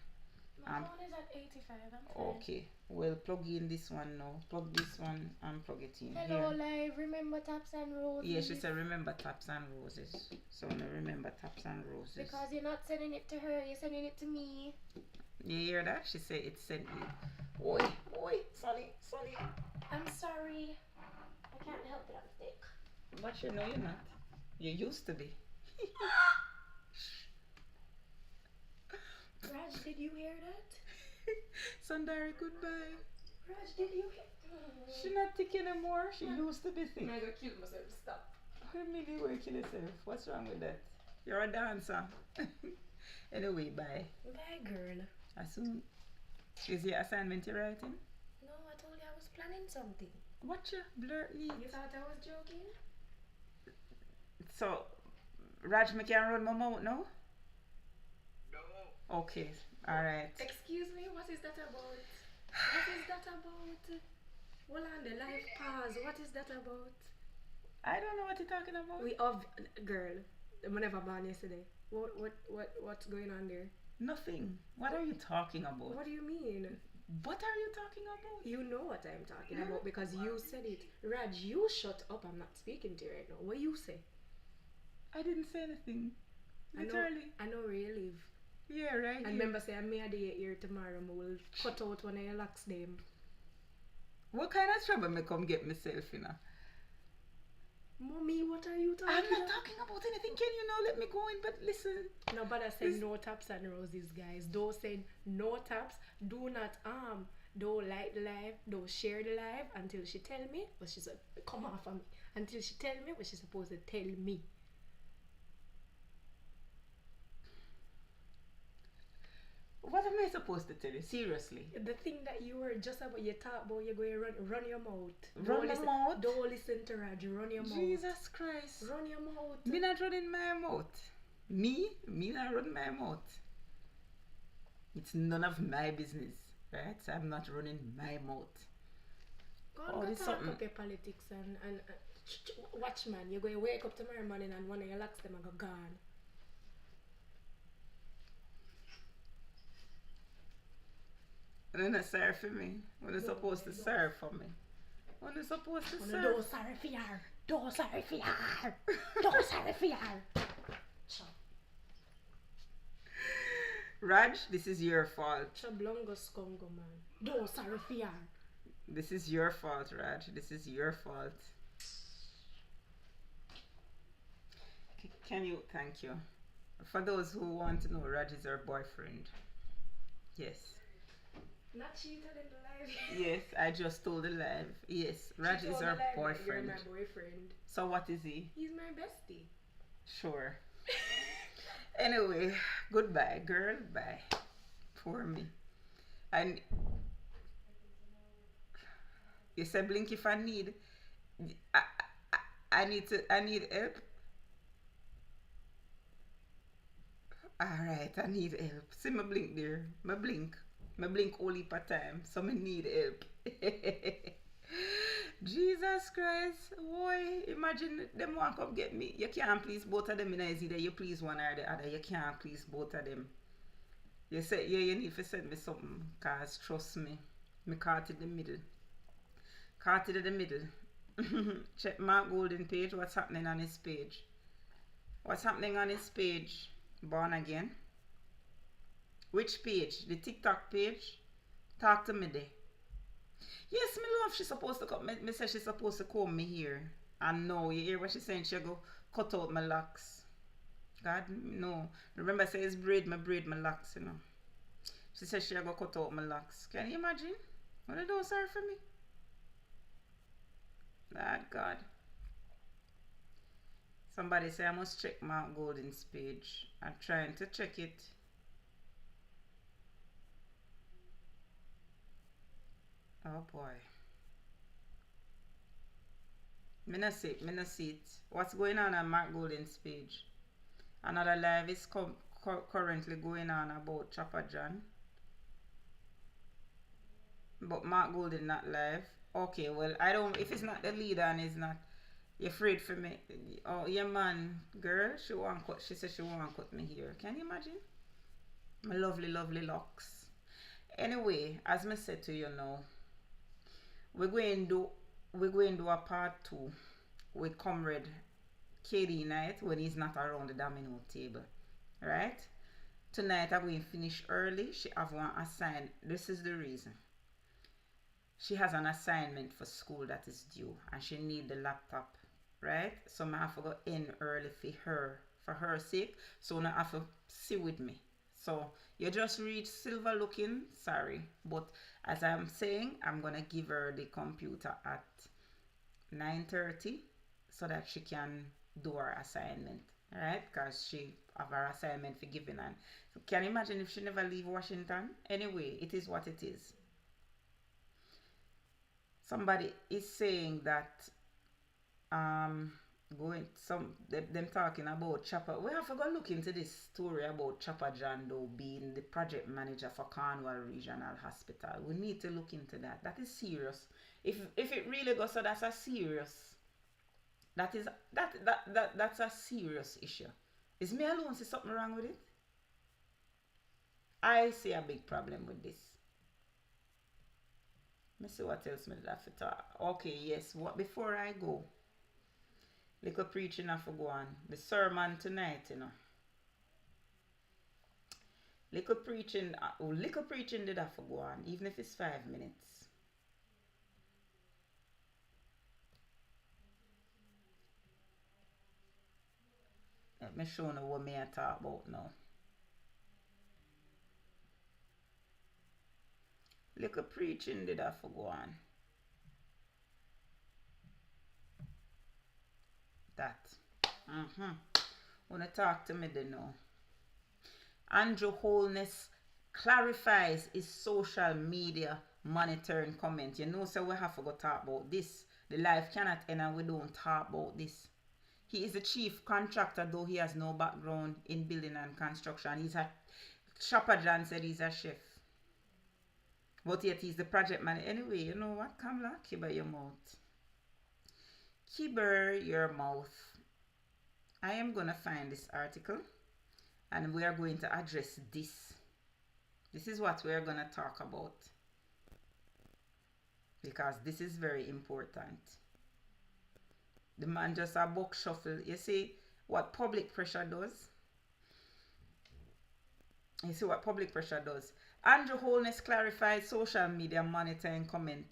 My phone is at 85. I'm fine. Okay. Well, plug in this one now. Plug this one and plug it in. Hello, Here. live. Remember Taps and Roses? Yeah, she said remember Taps and Roses. So now remember Taps and Roses. Because you're not sending it to her, you're sending it to me. You hear that? She said it sent you. Oi, Sonny. I'm sorry. I can't help it, I'm thick. But you know you're not. You used to be. Raj, did you hear that? Sundari, goodbye. Raj, did you hear? She not thick anymore. She used to be thick. I'm gonna kill myself. Stop. What do you mean you will kill yourself? What's wrong with that? You're a dancer. Anyway, bye. Bye, girl. As soon. Is your assignment you're writing? No, I told you I was planning something. What you blurt me? You thought I was joking? So, Raj, me can run my mouth now? No. Okay, alright. Excuse me, what is that about? What is that about? Hold on, the live pause. What is that about? I don't know what you're talking about. We have girl. I'm never born yesterday. What's going on there? Nothing. What are you talking about? What do you mean? What are you talking about? You know what I'm talking about because you said it. Raj, you shut up. I'm not speaking to you right now. What you say? I didn't say anything. Literally. I know where you live. Yeah, right. And remember, say I'm here tomorrow. I will cut out one of your locks, them. What kind of trouble me come get myself in? Mommy, what are you talking I'm about? not talking about anything. Can you now let me go in? But listen. No, but I said no taps and roses, guys. Don't say no taps. Do not don't like the live. Don't share the live until she tell me what she's come off of me. Until she tell me what she's supposed to tell me. What am I supposed to tell you? Seriously. The thing that you were just about, you talk about, you're going to run your mouth. Run my mouth? Don't listen to Raj. Run your mouth. Jesus Christ. Run your mouth. Me not running my mouth. Me not run my mouth. It's none of my business. Right? So I'm not running my mouth. Go and talk up your politics and watch, man. You're going to wake up tomorrow morning and one of your locks them are gone. And then it's sorry for me. When it's supposed to serve for me. When it's supposed to serve. Don't sorry for you. Don't sorry for you. Don't sorry for you. Raj, this is your fault. Chablongos Congo, man. Don't sorry for you. This is your fault, Raj. This is your fault. Can you? Thank you. For those who want to know, Raj is her boyfriend. Yes. Not cheated in the life. Yes, I just told the live. Yes, Raj is her boyfriend. You're my boyfriend. So what is he? He's my bestie. Sure. Anyway, goodbye, girl. Bye. Poor me. And you said blink if I need. I need help. Alright, I need help. See my blink there. My blink all heap of time. So I need help. Jesus Christ. Boy, imagine them want to come get me. You can't please both of them. It's either you please one or the other. You can't please both of them. You say, yeah, you need to send me something. Because trust me. Me caught in the middle. Caught it in the middle. Check Mark Golden page. What's happening on his page? What's happening on his page? Born again. Which page? The TikTok page? Talk to me there. Yes, me love she's supposed to come. Me say she's supposed to comb me here. And no, you hear what she's saying? She go cut out my locks. God, no. Remember I say it's braid my locks, you know. She said she go cut out my locks. Can you imagine? What do you do, sir, for me? God. Somebody say I must check Mark Golden's page. I'm trying to check it. Oh boy. Me not see it. What's going on Mark Golden's page? Another live is currently going on about Chopper John. But Mark Golden not live. Okay, well, I don't, if it's not the leader and it's not, you're afraid for me. Oh, yeah, man, girl, she said she won't cut me here. Can you imagine? My lovely, lovely locks. Anyway, as I said to you now, we're going to do a part 2 with Comrade KD Knight when he's not around the domino table. Right? Tonight I'm going to finish early. She have one assignment. This is the reason. She has an assignment for school that is due and she need the laptop, right? So I have to go in early for her sake. So I have to sit with me. So you just read silver looking, sorry. But as I'm saying, I'm gonna give her the computer at 9:30 so that she can do her assignment, right? Because she have her assignment for giving and so can you imagine if she never leave Washington? Anyway, it is what it is. Somebody is saying that going some them talking about Chopper. We have to go look into this story about Chopper John Doe being the project manager for Cornwall Regional Hospital. We need to look into that. That is serious. If it really goes so, that's a serious. That is that's a serious issue. Is me alone see something wrong with it? I see a big problem with this. Let me see what else me did have to talk. Okay, yes. What before I go? Little preaching I for go on. The sermon tonight, you know. Little preaching did have to go on, even if it's 5 minutes. Let me show you what me I talk about now. Little preaching did have to go on. That. Wanna talk to me then now. Andrew Holness clarifies his social media monitoring comment. You know, so we have to go talk about this. The life cannot end and we don't talk about this. He is a chief contractor, though he has no background in building and construction. He's a Shopper John said he's a chef. But yet he's the project manager. Anyway, you know what, Kamla? Kibber your mouth. Kibber your mouth. I am going to find this article and we are going to address this. This is what we are going to talk about. Because this is very important. The man just a buck shuffle. You see what public pressure does? You see what public pressure does? Andrew Holness clarified social media monitoring comment.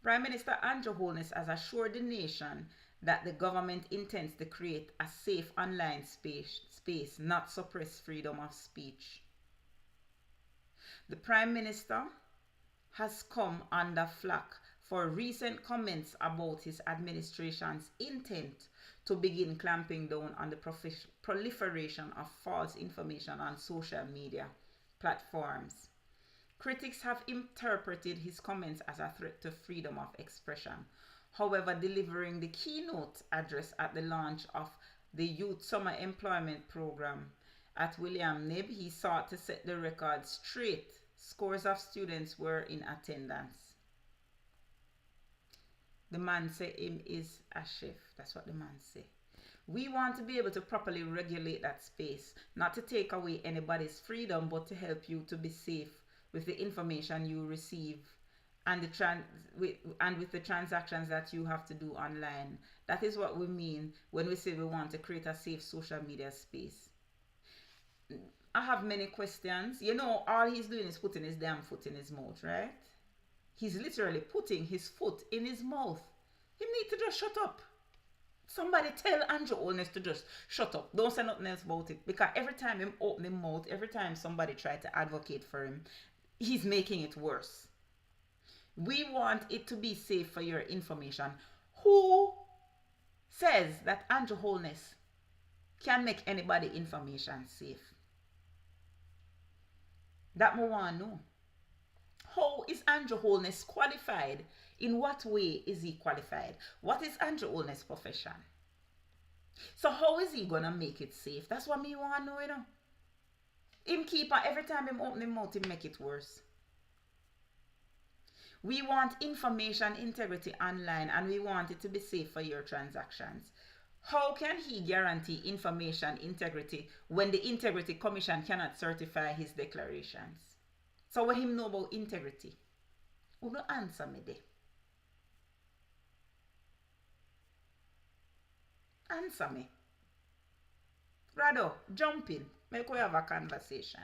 Prime Minister Andrew Holness has assured the nation that the government intends to create a safe online space, not suppress freedom of speech. The Prime Minister has come under flack for recent comments about his administration's intent to begin clamping down on the proliferation of false information on social media platforms. Critics have interpreted his comments as a threat to freedom of expression. However, delivering the keynote address at the launch of the Youth Summer Employment Program at William Knibb, he sought to set the record straight. Scores of students were in attendance. The man say him is a chef. That's what the man say. We want to be able to properly regulate that space, not to take away anybody's freedom, but to help you to be safe with the information you receive and with the transactions that you have to do online. That is what we mean when we say we want to create a safe social media space. I have many questions. You know, all he's doing is putting his damn foot in his mouth, right? He's literally putting his foot in his mouth. He need to just shut up. Somebody tell Andrew Holness to just shut up. Don't say nothing else about it. Because every time him open his mouth, every time somebody try to advocate for him, he's making it worse. We want it to be safe for your information. Who says that Andrew Holness can make anybody information safe? That I want to know. How is Andrew Holness qualified? In what way is he qualified? What is Andrew Holness' profession? So how is he gonna make it safe? That's what me want to know, you know. Him keep on, every time him open his mouth, him make it worse. We want information integrity online and we want it to be safe for your transactions. How can he guarantee information integrity when the Integrity Commission cannot certify his declarations? So what him know about integrity? Who no answer me there? Answer me. Rado, jump in. Make we have a conversation.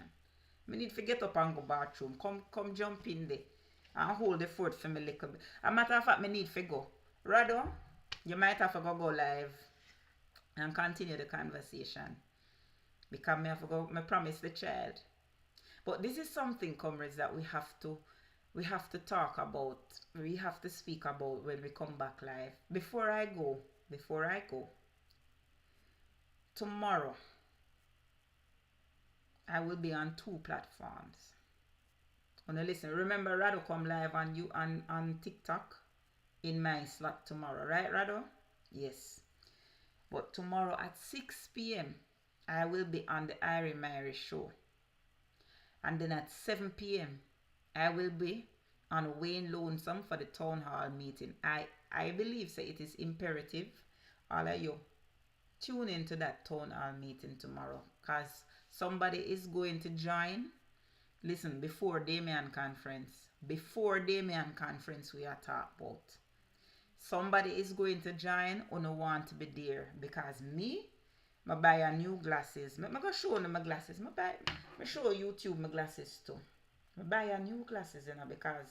Me need to get up and go bathroom. Come jump in there. And hold the fort for me a little bit. A matter of fact, me need to go. Rado, you might have to go live and continue the conversation. Because me have to go, me promise the child. But this is something, comrades, that we have to talk about. We have to speak about when we come back live. Before I go, tomorrow, I will be on 2 platforms. Wanna listen? Remember, Rado come live on TikTok in my slot tomorrow, right, Rado? Yes. But tomorrow at 6 p.m. I will be on the Irie Mary show. And then at 7 p.m. I will be on Wayne Lonesome for the town hall meeting. I believe so it is imperative all of you tune into that town hall meeting tomorrow, because somebody is going to join. Listen, before Damien conference we are talking about. Somebody is going to join who no want to be there, because me buy a new glasses. I go show you my glasses. I show YouTube my glasses too. I buy a new glasses, because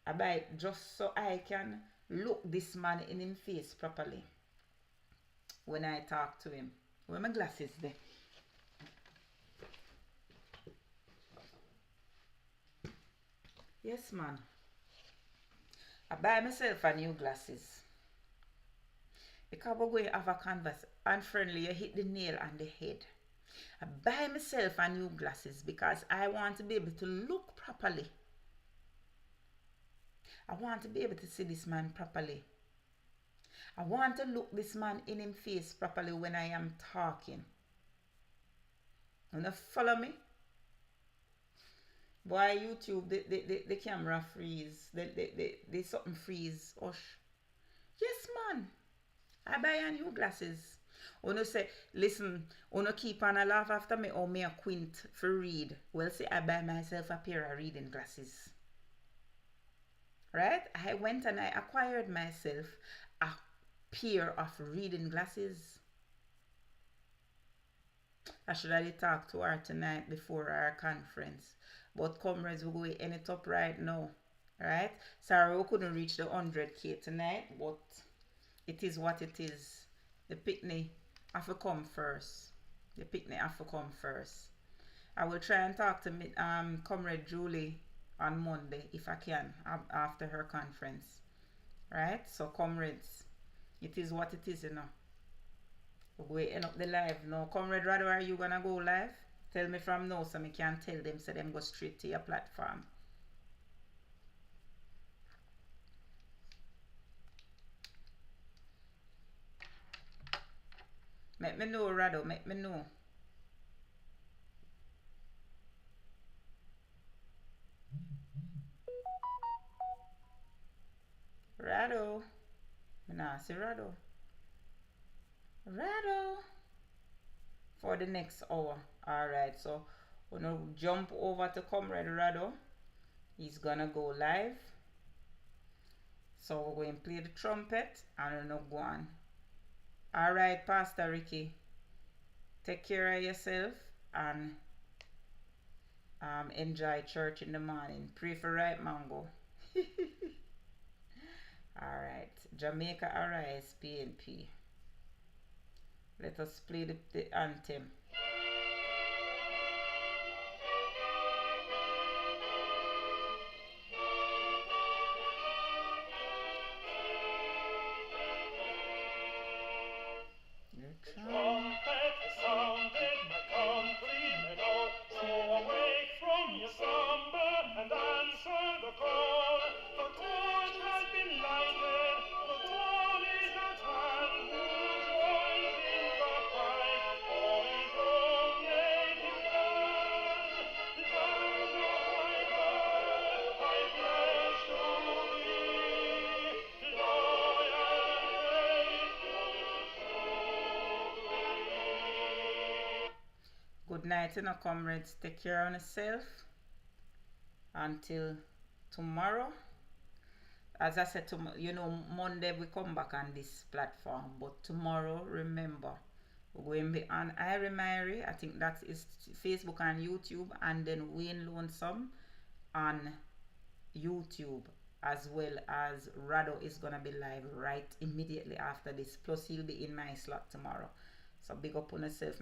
I buy it just so I can look this man in his face properly when I talk to him. Where my glasses there? Yes, man. I buy myself a new glasses. Because we're going to have a converse. Unfriendly, you hit the nail on the head. I buy myself a new glasses because I want to be able to look properly. I want to be able to see this man properly. I want to look this man in his face properly when I am talking. You know, follow me? Boy, YouTube, the camera freeze. The something freeze. Hush. Yes, man. I buy a new glasses. Uno say, listen, uno keep on a laugh after me or me a quint for read. Well, say I buy myself a pair of reading glasses. Right? I went and I acquired myself a pair of reading glasses. I should have talked to her tonight before our conference. But comrades, we're going to end it up right now. Right? Sorry, we couldn't reach the 100K tonight, but it is what it is. The picnic have to come first. The picnic have to come first. I will try and talk to Comrade Julie on Monday if I can after her conference. Right? So comrades, it is what it is, you know. We're going to end up the live now. Comrade Rado, are you gonna go live? Tell me from now so I can tell them so them go straight to your platform. Make me know, Rado, make me know. Rado. I see Rado. Rado. For the next hour. Alright, so we're gonna jump over to Comrade Rado. He's gonna go live. So we're going to play the trumpet and we're gonna go on. Alright, Pastor Ricky. Take care of yourself and enjoy church in the morning. Pray for RipeMango. Alright. Jamaica Arise, PNP. Let us play the anthem. Good night, you know, comrades. Take care of yourself. Until tomorrow. As I said, you know, Monday we come back on this platform. But tomorrow, remember, we're going to be on Irie Mary. I think that is Facebook and YouTube. And then Wayne Lonesome on YouTube. As well as Rado is going to be live right immediately after this. Plus, he'll be in my slot tomorrow. So big up on yourself.